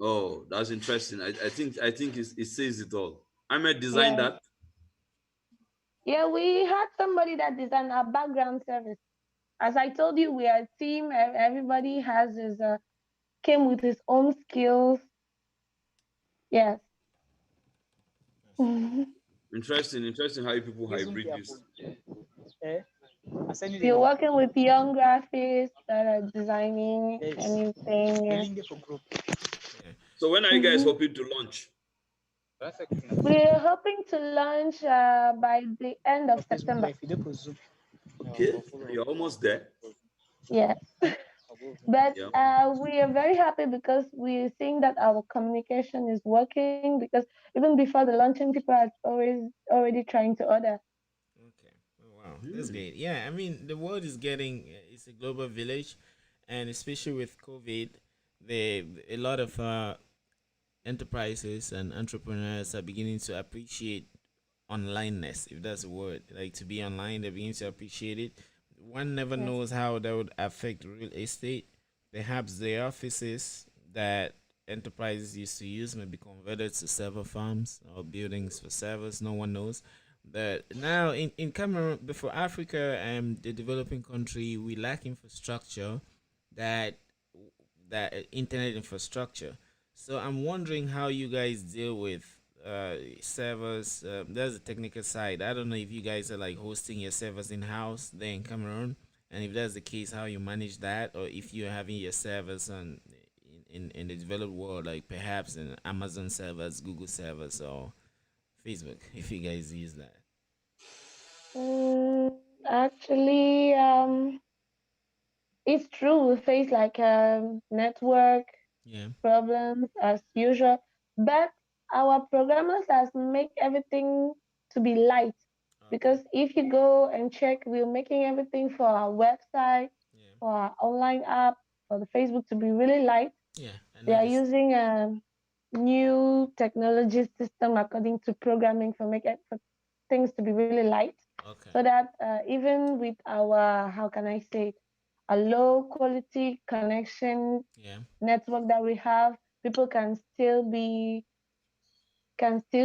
Oh, that's interesting. I think it says it all. Ahmed designed Yes. that. Yeah, we had somebody that designed our background service. As I told you, we are a team. Everybody has his came with his own skills. Yes. Interesting how people Resume hybrid this. careful. Eh? I send you the We're link. working with young graphics that are designing Yes. anything. The Yeah. link there for group. Yeah. So when are you guys hmm hoping to launch? We're hoping to launch by the end of Or Facebook September. Live. Video for Zoom. Okay, you're almost there. Yes. But Yeah. we are very happy because we're seeing that our communication is working because even before the launching, people are always already trying to order. Okay. Oh, wow, that's Hmm. great. Yeah, I mean, the world is getting it's a global village, and especially with COVID, a lot of enterprises and entrepreneurs are beginning to appreciate onlineness, if that's a word. Like to be online, they begin to appreciate it. One never Yes. knows how that would affect real estate. Perhaps the offices that enterprises used to use may be converted to server farms or buildings for servers. No one knows. But now in Cameroon, before Africa and the developing country, we lack infrastructure that internet infrastructure. So I'm wondering how you guys deal with servers. There's a technical side. I don't know if you guys are like hosting your servers in house there in Cameroon, and if that's the case, how you manage that, or if you're having your servers on in the developed world, like perhaps in Amazon servers, Google servers, or Facebook, if you guys use that. Mm, actually, it's true. We face like network Yeah. problems as usual, but our programmers has make everything to be light. Okay. Because if you go and check, we're making everything for our website, Yeah. for our online app, for the Facebook to be really light. Yeah. I We are noticed. using a new technology system according to programming for things to be really light, Okay. so that even with our, how can I say it, a low quality connection Yeah. network that we have, people can still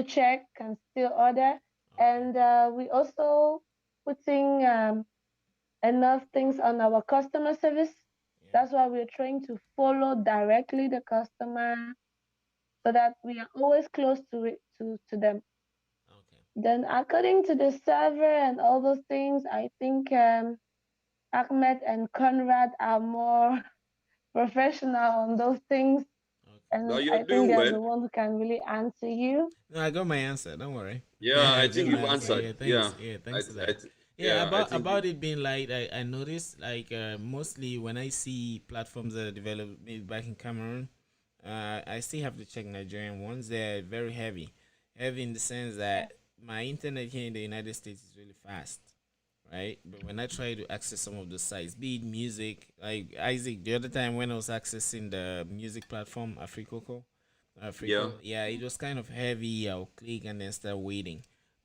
check, can still order, Okay. and we also putting enough things on our customer service. Yeah. That's why we're trying to follow directly the customer so that we are always close to them. Okay. Then, according to the server and all those things, I think Ahmed and Conrad are more professional on those things, Okay. No, and you're I think doing they're well. the one who can really answer you. No, I got my answer. Don't worry. Yeah, Yeah, I I got think my you've answer. answered. Yeah, Yeah, thanks. Yeah, I, thanks for I that. Yeah, yeah, I think about it being light, I noticed like mostly when I see platforms that are developed maybe back in Cameroon, I still have to check Nigerian ones. They're very heavy, heavy in the sense Yeah, that my internet here in the United States is really fast, right? But when I try to access some of the sites, be it music, like Isaac, the other time when I was accessing the music platform yeah. Africo, yeah, it was kind of heavy. I'll click and then start waiting.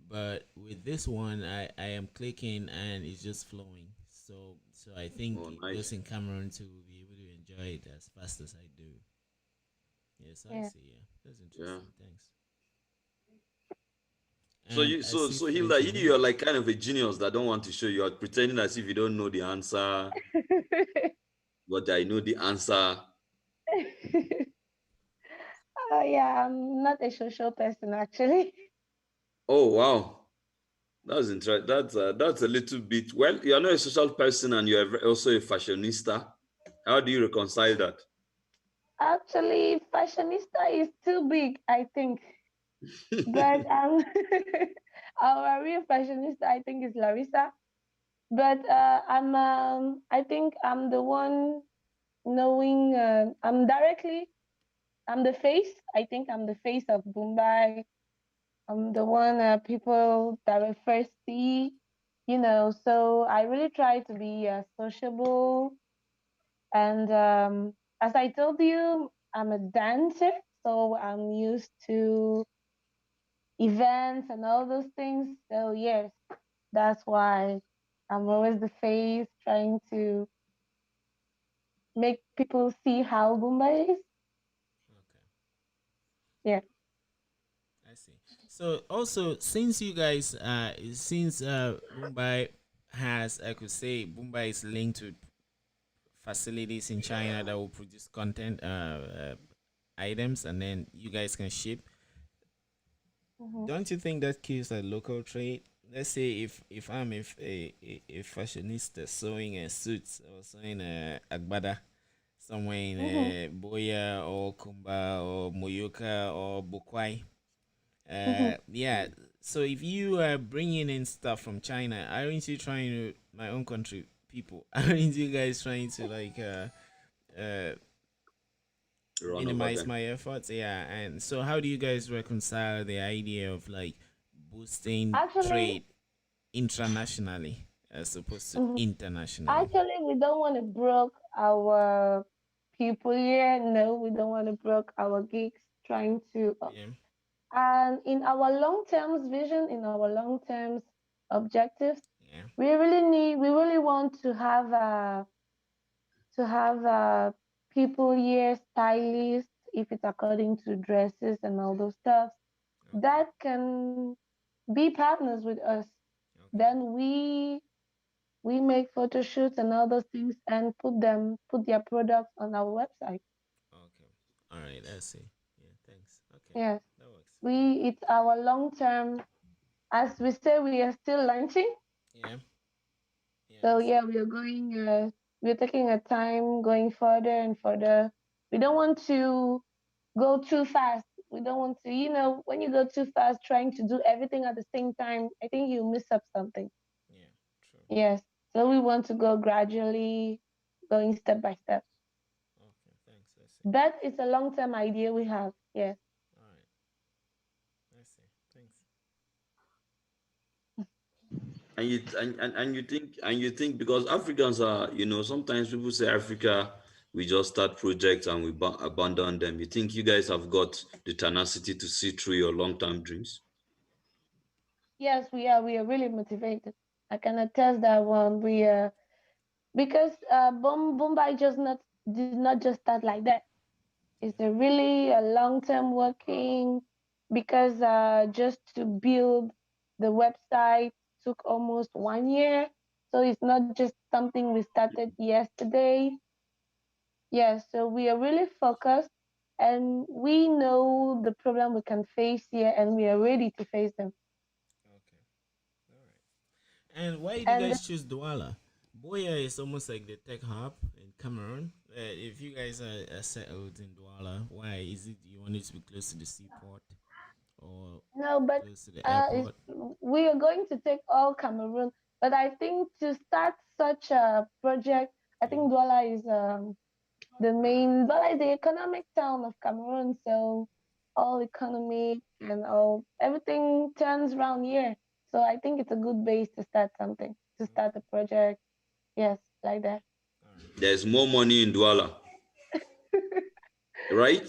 But with this one, I am clicking and it's just flowing. So I think Oh, nice. those in Cameroon too will be able to enjoy it as fast as I do. Yes, I yeah. see. Yeah, that's Yeah. interesting. Thanks. So And you, I so see so Hilda, French in you're here. like kind of a genius that don't want to show. You're pretending as if you don't know the answer, but I know the answer. Oh yeah, I'm not a social person actually. Oh wow, that's interesting. That's a little bit. Well, you're not a social person, and you're also a fashionista. How do you reconcile that? Actually, fashionista is too big, I think. But our real fashionista, I think, is Larissa. But I think I'm the one knowing. I'm the face. I think I'm the face of Boombai. I'm the one people that will first see. So I really try to be sociable. And as I told you, I'm a dancer, so I'm used to events and all those things. So yes, that's why I'm always the face, trying to make people see how Boomba is. Okay. Yeah. I see. So also, since you guys, since Mumbai has, I could say, Mumbai is linked to facilities in China that will produce content, items, and then you guys can ship. Mhm. don't you think that kills a local trade? Let's say if I'm a fashionista sewing a suits or sewing a agbada somewhere in Mhm. Boya or Kumba or Moyoka or Bukwai. Mhm. Yeah. So if you are bringing in stuff from China, aren't you trying to my own country people? Aren't you guys trying to like uh Run over minimize them. my efforts? Yeah. And so how do you guys reconcile the idea of like boosting Actually, trade internationally as opposed to mhm. internationally? Actually, we don't want to broke our people here. No, we don't want to broke our gigs trying to. Yeah. And in our long term vision, in our long term objectives, Yeah. we really want to have people here, stylists, if it's according to dresses and all those stuff, Okay. that can be partners with us. Okay. Then we make photo shoots and all those things and put their products on our website. Okay. All right. I see. Yeah. Thanks. Okay. Yes, That works. Yeah. we it's our long term. As we say, we are still launching. Yeah. Yeah. So I see. yeah, we're taking our time going further and further. We don't want to go too fast. We don't want to, when you go too fast trying to do everything at the same time, I think you miss up something. Yeah. True. Yes. So we want to go gradually, going step by step. Okay. Thanks. I see. That is a long term idea we have. Yes. All right. I see. Thanks. And you think because Africans are, sometimes people say Africa, we just start projects and we abandon them. You think you guys have got the tenacity to see through your long-term dreams? Yes, we are. We are really motivated. I can attest that one. We are because Boombai just not did not just start like that. It's a really a long term working because just to build the website took almost 1 year. So it's not just something we started yesterday. Yes, so we are really focused and we know the problem we can face here and we are ready to face them. Okay. All right. And why did you And guys choose Douala? Boya is almost like the tech hub in Cameroon. If you guys are settled in Douala, why is it you wanted to be close to the seaport or no, but close to the airport? we are going to take all Cameroon. But I think to start such a project, I Yeah. think Douala is the main, Douala is the economic town of Cameroon. So all economy and all everything turns around here. So I think it's a good base to start something, to start a Okay. project. Yes, like that. All right. There's more money in Douala, right?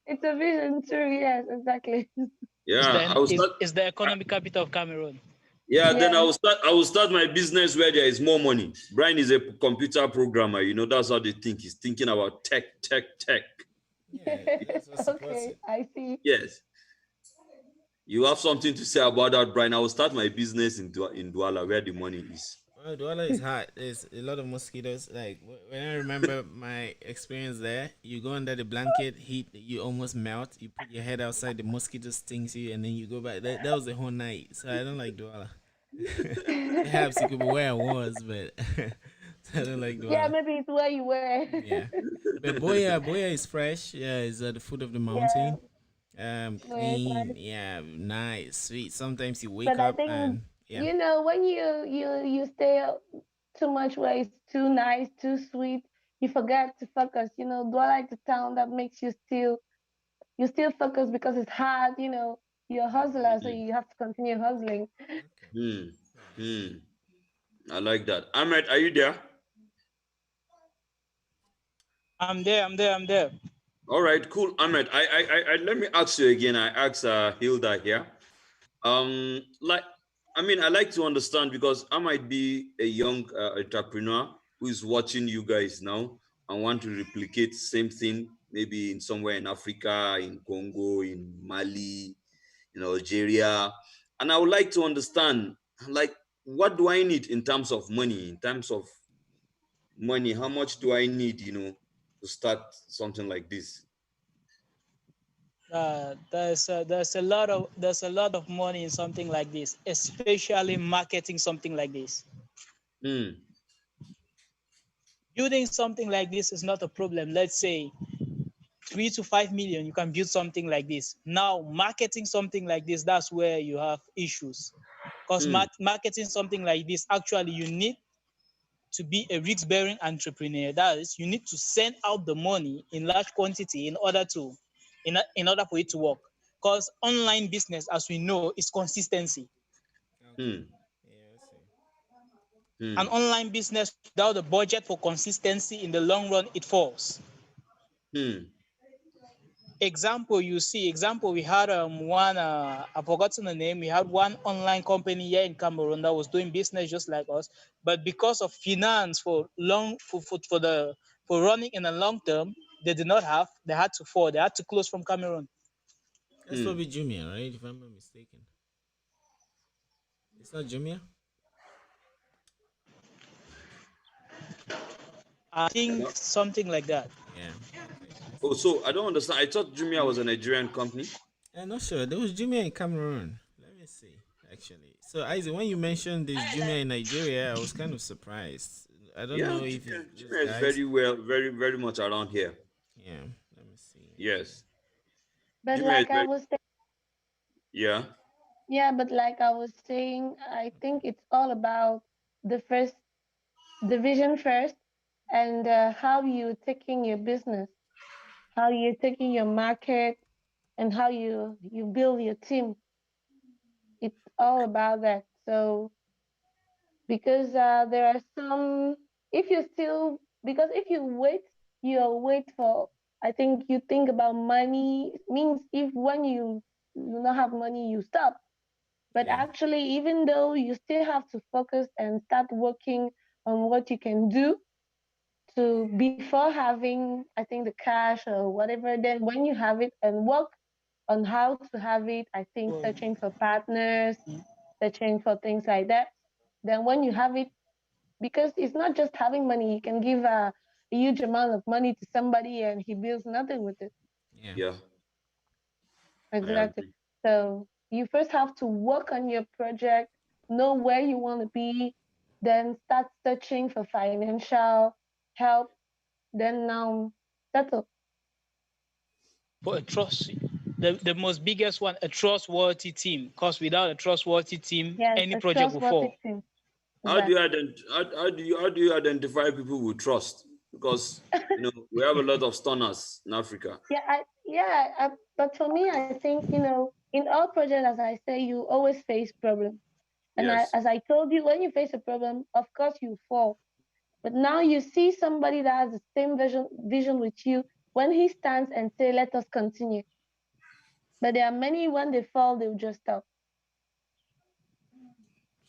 It's a vision too. Yes, exactly. Is Yeah, the I will is, start. is the economic capital of Cameroon. Yeah, then I Yes. will start. I will start my business where there is more money. Brian is a computer programmer. That's how they think. He's thinking about tech, tech, tech. Yeah, that's what supports Okay, it. I see. Yes, you have something to say about that, Brian. I will start my business in Douala where the money is. Well, Douala is hot. There's a lot of mosquitoes. Like when I remember my experience there, you go under the blanket, heat, you almost melt. You put your head outside, the mosquito stings you, and then you go back. That was the whole night. So I don't like Douala. Perhaps it could be where I was, but I don't like Yeah, Douala. maybe it's where you were. Yeah, but Boya is fresh. Yeah, it's at the foot of the Yeah, mountain. where it's Clean. nice. Yeah, nice, sweet. Sometimes you wake But I up think and yeah, when you stay too much where it's too nice, too sweet, you forget to focus. Do I like the town that makes you still focus because it's hard. You're a hustler, so Mm. you have to continue hustling. okay, Hmm. nice. Hmm. I like that. Ahmed, are you there? I'm there. I'm there. I'm there. All right, cool. Ahmed, let me ask you again. I asked Hilda here. Like, I mean, I like to understand because I might be a young entrepreneur who is watching you guys now and want to replicate same thing, maybe in somewhere in Africa, in Congo, in Mali, in Algeria, and I would like to understand, like, what do I need in terms of money? In terms of money, how much do I need, to start something like this? there's a lot of money in something like this, especially marketing something like this. Hmm. Building something like this is not a problem. Let's say 3 to 5 million, you can build something like this. Now, marketing something like this, that's where you have issues. Because Hmm. marketing something like this, actually, you need to be a risk-bearing entrepreneur. That is, you need to send out the money in large quantity in order for it to work. Because online business, as we know, is consistency. Okay. Hmm. Yeah, I see. An Hmm. online business without a budget for consistency, in the long run, it falls. Hmm. Example, we had one, I've forgotten the name. We had one online company here in Cameroon that was doing business just like us, but because of finance for running in the long term, they did not have. They had to fall. They had to close from Cameroon. That's Hmm. probably Jumia, right? If I'm not mistaken. It's not Jumia? I think No. something like that. Yeah. Okay, I Oh, see. so I don't understand. I thought Jumia was a Nigerian company. I'm not sure. There was Jumia in Cameroon. Let me see, actually. So, Isaac, when you mentioned this Jumia in Nigeria, I was kind of surprised. I don't Yeah, know if it's those Jumia is guys. very well, very much around here. Yeah, let me see. Yes, But Jumia is like I very. was saying, Yeah. yeah, but like I was saying, I think it's all about the first, the vision first, and how you're taking your business, how you're taking your market, and how you build your team. It's all about that. So because there are some, if you still, because if you wait, you'll wait for, I think you think about money means if when you do not have money you stop, but Yeah, actually even though you still have to focus and start working on what you can do to before having, I think, the cash or whatever, then when you have it and work on how to have it, I think Well, searching for partners, searching for things like that, then when you have it, because it's not just having money. You can give a huge amount of money to somebody and he builds nothing with it. yeah. Yeah, I Exactly. agree. So you first have to work on your project, know where you want to be, then start searching for financial help. Then now settle. for a trust, the most biggest one, a trustworthy team. Because without a trustworthy team, Yes, any a project will trustworthy fall. team. How do you Exactly. how do you identify people with trust? Because we have a lot of stoners in Africa. But for me, I think in all projects, as I say, you always face problems. And Yes. as I told you, when you face a problem, of course you fall. But now you see somebody that has the same vision with you. When he stands and say, "Let us continue," but there are many when they fall, they'll just stop.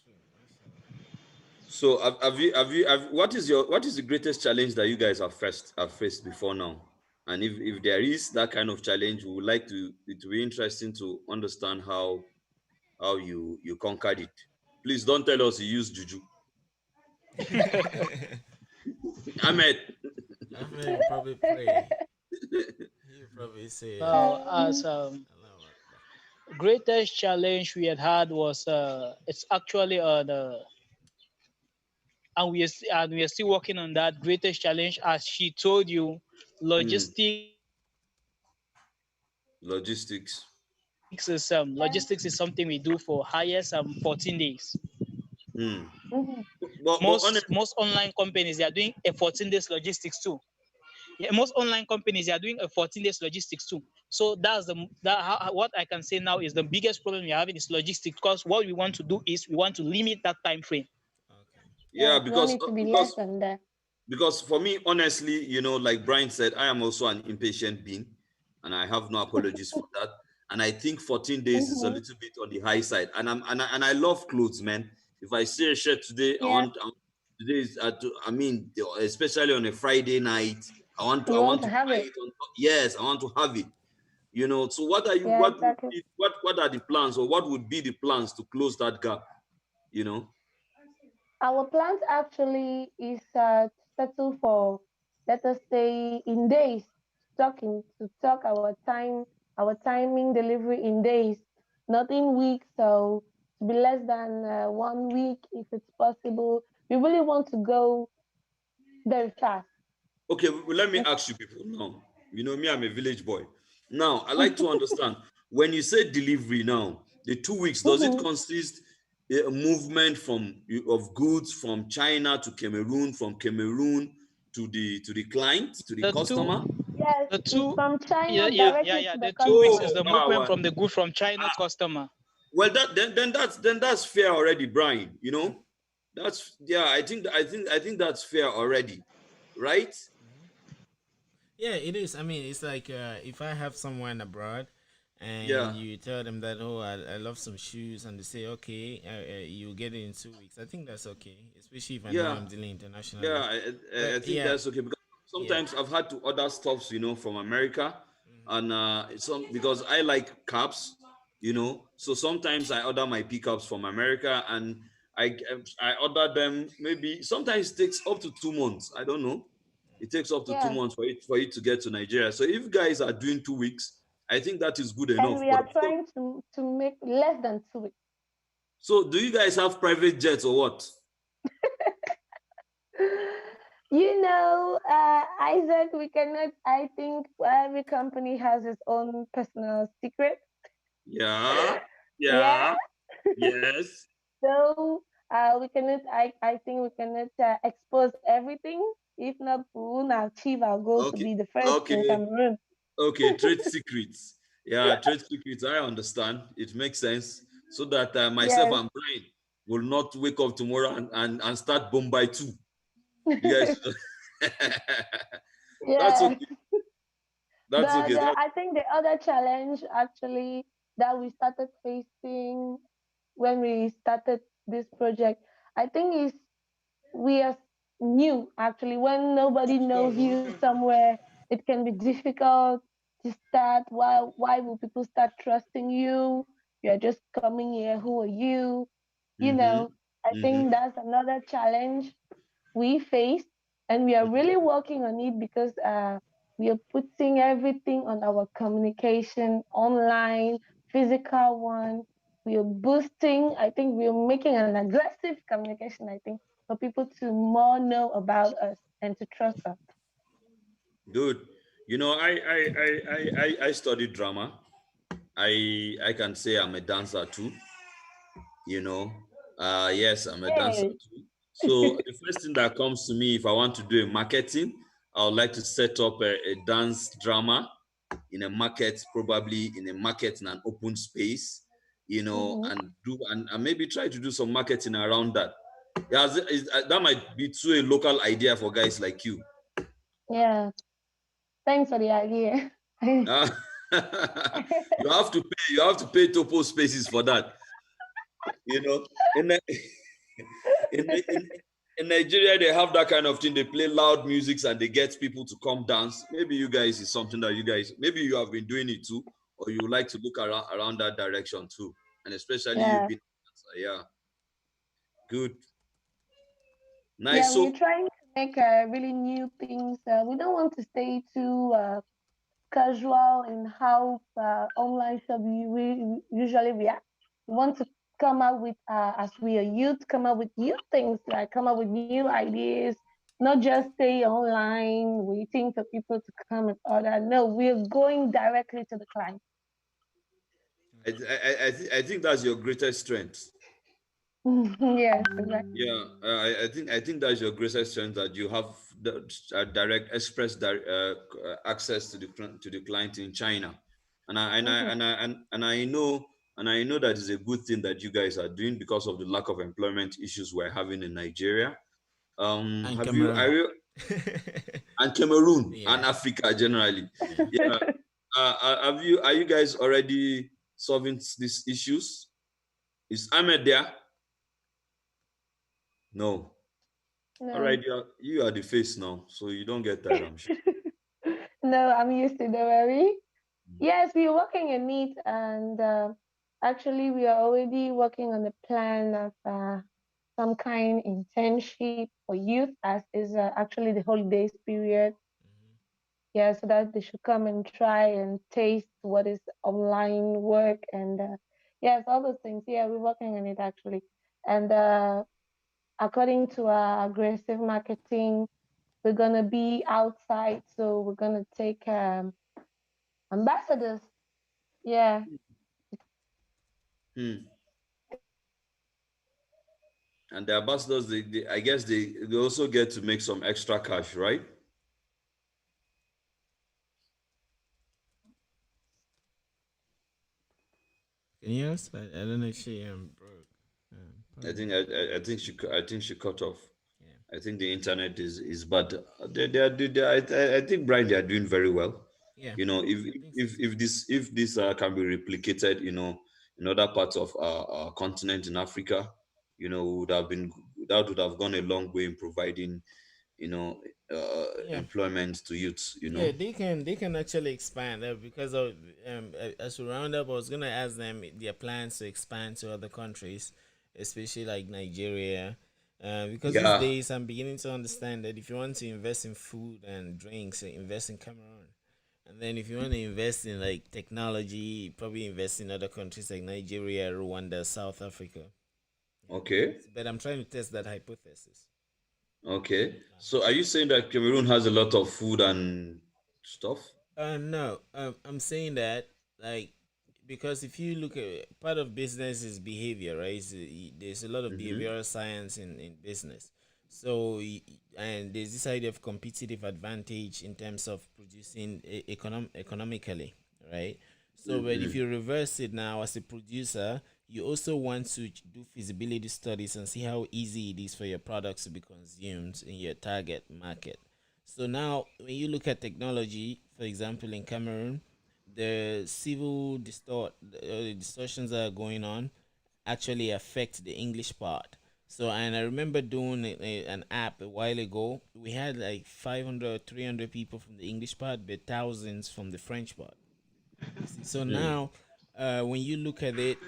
True. That's so. So what is the greatest challenge that you guys have faced before now? And if there is that kind of challenge, we would like to it will be interesting to understand how you conquered it. Please don't tell us you use juju. Ahmed. Ahmed will probably pray. He'll probably say, Now, as Allah Akbar. greatest challenge we had was, it's actually and we are still working on that greatest challenge. As she told you, Hmm. logistics is Logistics. logistics is something we do for highest 14 days. Hmm. Mhm. But Most online companies, they are doing a 14 days logistics too. Yeah, most online companies, they are doing a 14 days logistics too. So what I can say now is the biggest problem we're having is logistics, because what we want to do is we want to limit that time frame. Okay. yeah, Yes, you want because it to be less because than that. because for me, honestly, like Brian said, I am also an impatient being, and I have no apologies for that. And I think 14 days is a Hmm. little bit on the high side. And I love clothes, man. If I see a shirt today, Yeah, today is I mean, especially on a Friday night, I want to you I want want to to have buy it. it on. Yes, I want to have it. So what are you? Yeah, exactly. What are the plans, or what would be the plans to close that gap? You know. Our plans actually is to settle for, let us say, in days, to talk our time. our timing delivery in days, not in weeks. So to be less than 1 week if it's possible. We really want to go very fast. Okay, well, let me Yes. ask you people now. You know me, I'm a village boy. Now, I like to understand when you say delivery now, the 2 weeks, does it Mhm. consist a movement from of goods from China to Cameroon, from Cameroon to the client, to the The two, customer? Yes, the it's two, from yeah, China yeah, yeah, directly yeah. to the The 2 weeks Oh, is customer. the movement wow. from the good from China to Ah, customer. well, that then that's fair already, Brian. You know, that's yeah. I think that's fair already, right? Yeah, it is. I mean, it's like if I have someone abroad and Yeah, you tell them that, oh, I love some shoes, and they say, okay, you get it in 2 weeks. I think that's okay, especially if I know yeah. I'm dealing Yeah, internationally. I But think yeah, that's okay because yeah. sometimes I've had to order stuffs, from America, Hmm. and some because I like caps, Yeah. So sometimes I order my pickups from America, and I order them. Maybe sometimes it takes up to 2 months. I don't know. It takes up to two Yeah. months for it to get to Nigeria. So if guys are doing 2 weeks, I think that is good And enough. we But are of course, trying to make less than 2 weeks. so do you guys have private jets or what? Isaac, we cannot. I think every company has its own personal secret. Yeah, Yeah. yeah, yes. So we cannot. I think we cannot expose everything. If not, we won't achieve our goal to Okay, be the first in okay. Cameroon. Okay, trade secrets. Yeah, trade secrets. I understand. It makes sense. So that myself Yes. and Brian will not wake up tomorrow and start Boombai too. You guys, that's Yeah. okay. That's The okay. the That, I think the other challenge actually that we started facing when we started this project, I think is we are new actually. When nobody knows you somewhere, it can be difficult to start. Why will people start trusting you? You're just coming here. Who are you? mm-hmm, I mm-hmm. think that's another challenge we face, and we are really working on it because we are putting everything on our communication online, physical one. We are boosting. I think we are making an aggressive communication. I think for people to more know about us and to trust us. Good. I studied drama. I can say I'm a dancer too. you know yes, I'm a dancer Hey. too. So the first thing that comes to me, if I want to do a marketing, I would like to set up a dance drama in a market, probably in a market in an open space, Hmm. and maybe try to do some marketing around that. Yeah, that might be too a local idea for guys like you. Yeah. Thanks for the idea. uh, you have to pay Topoh spaces for that. you know in in Nigeria, they have that kind of thing. They play loud musics and they get people to come dance. Maybe you guys is something that maybe you have been doing it too, or you would like to look around that direction too. And especially you Yeah. being a dancer. Yeah, good, Yeah, nice. we're So trying to make really new things. We don't want to stay too casual in how online shop we usually react. We want to come up with, as we are youth, come up with new things, like come up with new ideas, not just stay online waiting for people to come and order. No, we're going directly to the client. I think that's your greatest strength. Yes, exactly. Yeah, I think that's your greatest strength, that you have the direct access to the client in China, and I and I Hmm. and I and I know that is a good thing that you guys are doing because of the lack of employment issues we're having in Nigeria. And Have you are Cameroon. you and Cameroon and Yeah. Africa generally? Yeah. Yeah. Have you Are you guys already solving these issues? Is Ahmed there? No. All right, No. you are the face now, so you don't get tired, I'm sure. No, I'm used to the worry. Yes, we're working on it, and actually, we are already working on the plan of some kind internship for youth, as is actually the holidays period. Yeah, so that they should come and try and taste what is online work and yes, all those things. Yeah, we're working on it actually. And according to our aggressive marketing, we're gonna be outside, so we're gonna take ambassadors. Yeah, Hmm. And the ambassadors, I guess they also get to make some extra cash, right? Can you ask? I don't know if she broke. I Pardon think me. I think she cut off. Yeah. I think the internet is bad. I think Brian, they are doing very well. Yeah. You know, I think so. if this can be replicated, you know, in other parts of our continent in Africa, you know, would have been that would have gone a long way in providing, you know, Yeah. employment to youths. You Yeah, know, they can actually expand because of as we round up. I was gonna ask them their plans to expand to other countries, especially like Nigeria, because these yeah, days I'm beginning to understand that if you want to invest in food and drinks, invest in Cameroon, and then if you want to invest in like technology, probably invest in other countries like Nigeria, Rwanda, South Africa. Yeah, okay, but I'm trying to test that hypothesis. okay. So, are you saying that Cameroon has a lot of food and stuff? No, I'm saying that like because if you look at part of business is behavior, right? There's a lot of Mm-hmm. behavioral science in business. So and there's this idea of competitive advantage in terms of producing economically, right? So, but if Mm-hmm. you reverse it now as a producer, you also want to do feasibility studies and see how easy it is for your products to be consumed in your target market. So now, when you look at technology, for example, in Cameroon, the civil the distortions that are going on actually affect the English part. So, and I remember doing an app a while ago. We had like 500, 300 people from the English part, but thousands from the French part. You see, so Mm. now when you look at it,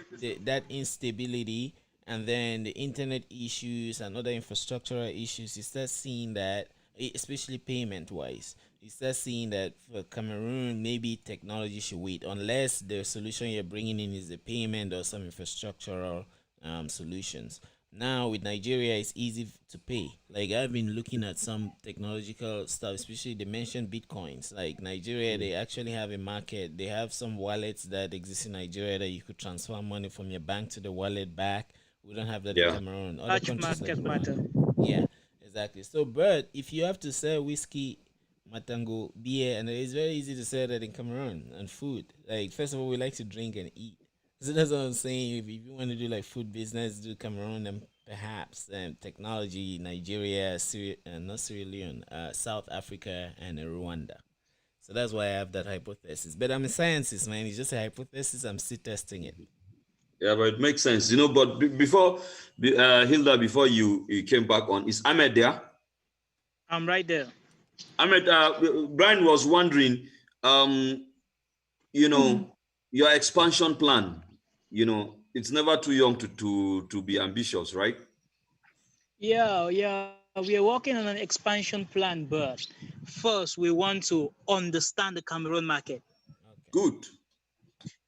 that instability and then the internet issues and other infrastructural issues, you start seeing that, especially payment wise, you start seeing that for Cameroon, maybe technology should wait unless the solution you're bringing in is the payment or some infrastructural solutions. Now with Nigeria, it's easy to pay. Like I've been looking at some technological stuff, especially they mentioned bitcoins. Like Nigeria, Mm. they actually have a market. They have some wallets that exist in Nigeria that you could transfer money from your bank to the wallet back. We don't have that in Yeah. Cameroon. Other Large countries like market Rwanda. matter. Yeah, exactly. So, but if you have to sell whiskey, matango, beer, and it's very easy to sell that in Cameroon and food. Like first of all, we like to drink and eat. So that's what I'm saying. If you want to do like food business, do Cameroon and perhaps technology, Nigeria, not Sierra Leone, South Africa, and Rwanda. So that's why I have that hypothesis. But I'm a scientist, man. It's just a hypothesis. I'm still testing it. Yeah, but it makes sense, you know. But before, Hilda, before you came back on, is Ahmed there? I'm right there. Ahmed, Brian was wondering, um, you know, your expansion plan. You know, it's never too young to be ambitious, right? Yeah, we are working on an expansion plan, but first we want to understand the Cameroon market. Okay. Good.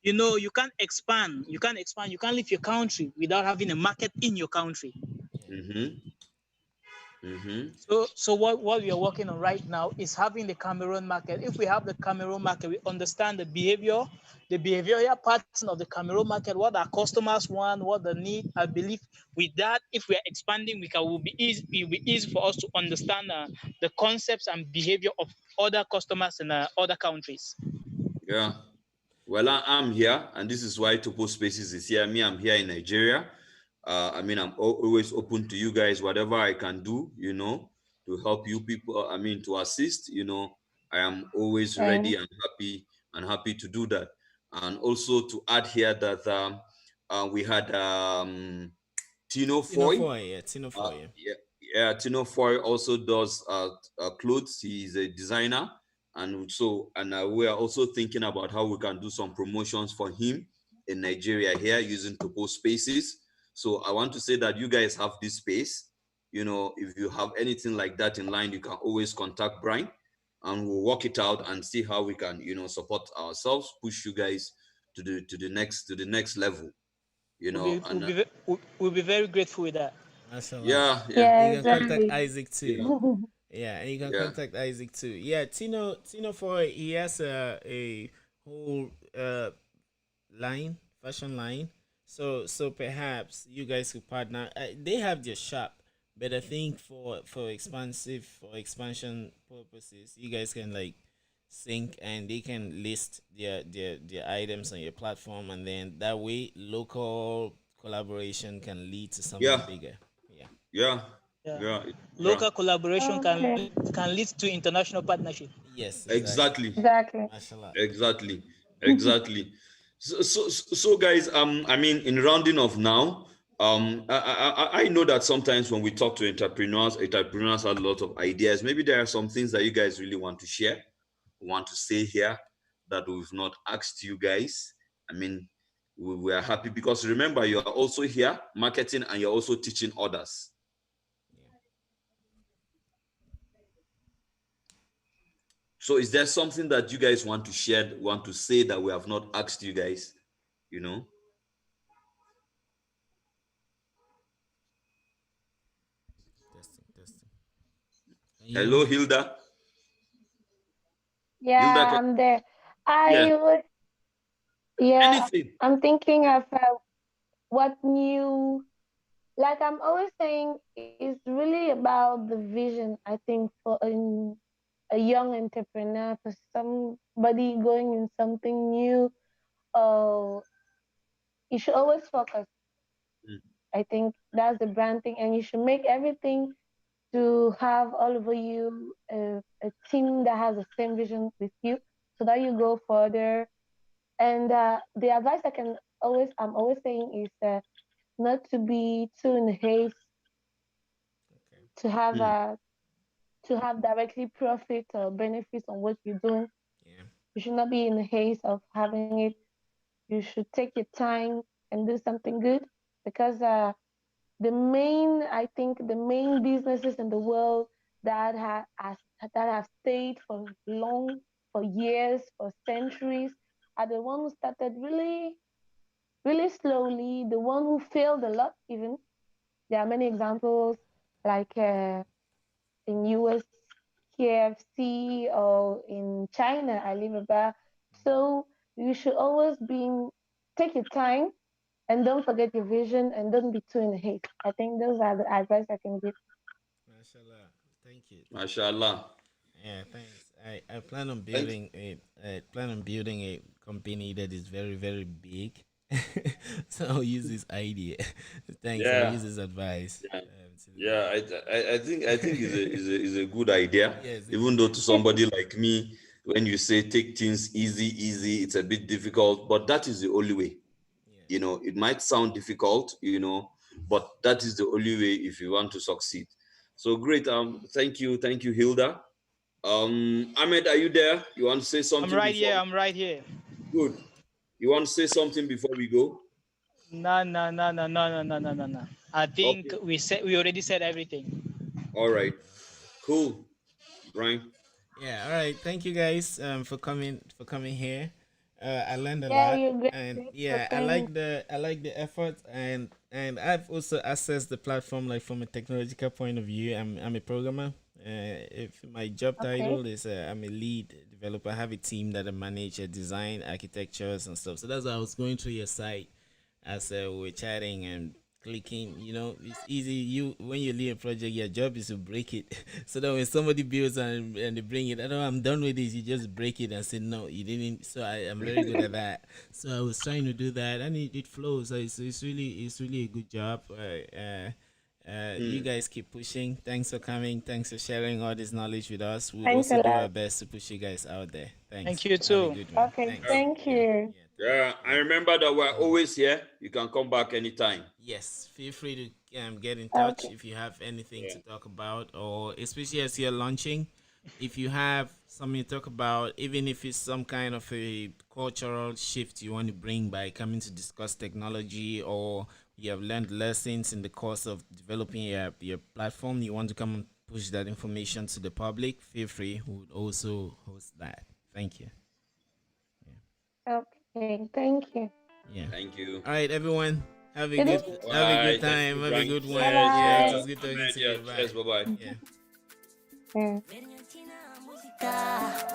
You know, you can't leave your country without having a market in your country. Yeah. Mm-hmm. Mm-hmm. So what we are working on right now is having the Cameroon market. If we have the Cameroon market, we understand the behavioral pattern of the Cameroon market, what our customers want, what they need. I believe with that, if we are expanding, it will be easy for us to understand the concepts and behavior of other customers in other countries. Yeah. Well, I'm here, and this is why Topo Spaces is here. Me, I'm here in Nigeria. I mean, I'm always open to you guys, whatever I can do, you know, to help you people. I mean, to assist, you know, I am always ready thanks. and happy to do that. And also to add here that we had Tino Foy. Tinofoy, yeah, Tinofoy, yeah. Yeah, yeah. Tino Foy also does clothes. He's a designer, and we are also thinking about how we can do some promotions for him in Nigeria here using Topo Spaces. So I want to say that you guys have this space. You know, if you have anything like that in line, you can always contact Brian. and we'll work it out and see how we can, support ourselves, push you guys to the next level, and We'll be very grateful with that. Mashallah. yeah, yeah, Yeah, You can contact exactly. Isaac too. yeah, Yeah, and you can yeah, contact Isaac too. Yeah, Tino for he has a whole line, fashion line. So perhaps you guys could partner. They have their shop, but I think for expansion purposes, you guys can like sync and they can list their items on your platform, and then that way local collaboration can lead to something yeah, bigger. Yeah. yeah, Yeah. yeah, yeah. Local collaboration Okay. can lead to international partnership. Yes, exactly. Exactly. Exactly. Mashallah. Exactly, exactly. So, guys, I mean, in rounding off now, I know that sometimes when we talk to entrepreneurs have a lot of ideas. Maybe there are some things that you guys really want to share, want to say here that we've not asked you guys. I mean, we are happy because remember, you are also here marketing and you're also teaching others. Yeah. So, is there something that you guys want to share, want to say that we have not asked you guys? You know? Testing, testing. Can you hear Hello, me? Hilda. Hilda, Yeah, I'm there. yeah, I was, yeah, anything. I'm thinking of what new, like I'm always saying, it's really about the vision, I think, for a young entrepreneur, for somebody going in something new. Uh, you should always focus. Mm. I think that's the brand thing, and you should make everything to have all over you a team that has the same vision with you, so that you go further. And the advice I'm always saying is not to be too in haste Okay. to have Mm. uh, to have directly profit or benefits on what you're doing. Yeah. You should not be in haste of having it. You should take your time and do something good, because I think the main businesses in the world that have stayed for long, for years, for centuries, are the ones who started really, really slowly. The one who failed a lot, even. There are many examples, like in US, KFC, or in China, Alibaba. So you should always take your time and don't forget your vision and don't be too in haste. I think those are the advice I can give. Mashallah. Thank you. Thank you. Mashallah. Yeah, thanks. I plan on Thank building a company that is very very big. So I'll use this idea. Thanks. I'll Yeah, use this advice. yeah, To the yeah. guys. I think is a good idea. Yeah, it's a Even good though to idea. somebody like me, when you say take things easy, easy, it's a bit difficult. But that is the only way. Yeah. It might sound difficult, but that is the only way if you want to succeed. So great. Thank you, Hilda. Ahmed, are you there? You want to say I'm something right before? here. I'm right here. Good. You want to say something before we go? No, no, no, no, no, no, no, no, no, no. I think Okay. we already said everything. All right. Okay. Cool. Brian. Yeah. All right. Thank you guys for coming here. I learned a Yeah, lot, you're great. and Thanks for yeah, I saying. like the effort, and I've also assessed the platform like from a technological point of view. I'm a programmer. If my job Okay. title is I'm a lead developer, I have a team that I manage design, architectures, and stuff. So that's why I was going through your site as we are chatting and clicking. It's easy. You when you lead a project, your job is to break it. So that when somebody builds and they bring it, I know I'm done with this. You just break it and say no, you didn't. So I'm very good at that. So I was trying to do that, and it flows. So it's really a good job. You Hmm. guys keep pushing. Thanks for coming. Thanks for sharing all this knowledge with us. We'll Thanks also a do our lot. best to push you guys out there. Thank Thanks. you Have a too. good one. Okay, Thanks. thank Yeah. you. Yeah. Thanks. Yeah, I Yeah. remember that we're Um, always here. You can come back anytime. Yes, feel free to get in touch Okay. if you have anything Yeah. to talk about, or especially as you're launching. If you have something to talk about, even if it's some kind of a cultural shift you want to bring by coming to discuss technology, or you have learned lessons in the course of developing your platform, you want to come push that information to the public, feel free. We would also host that. Thank you. Okay, thank you. Yeah. Thank you. All right, everyone. It is. Have a Bye. good Thank time. you, Have a good one. Yeah, it Bye-bye. was good talking Ahmed. to Yeah, you. Bye. cheers. Bye bye. Yeah. Yeah. Mediantina música.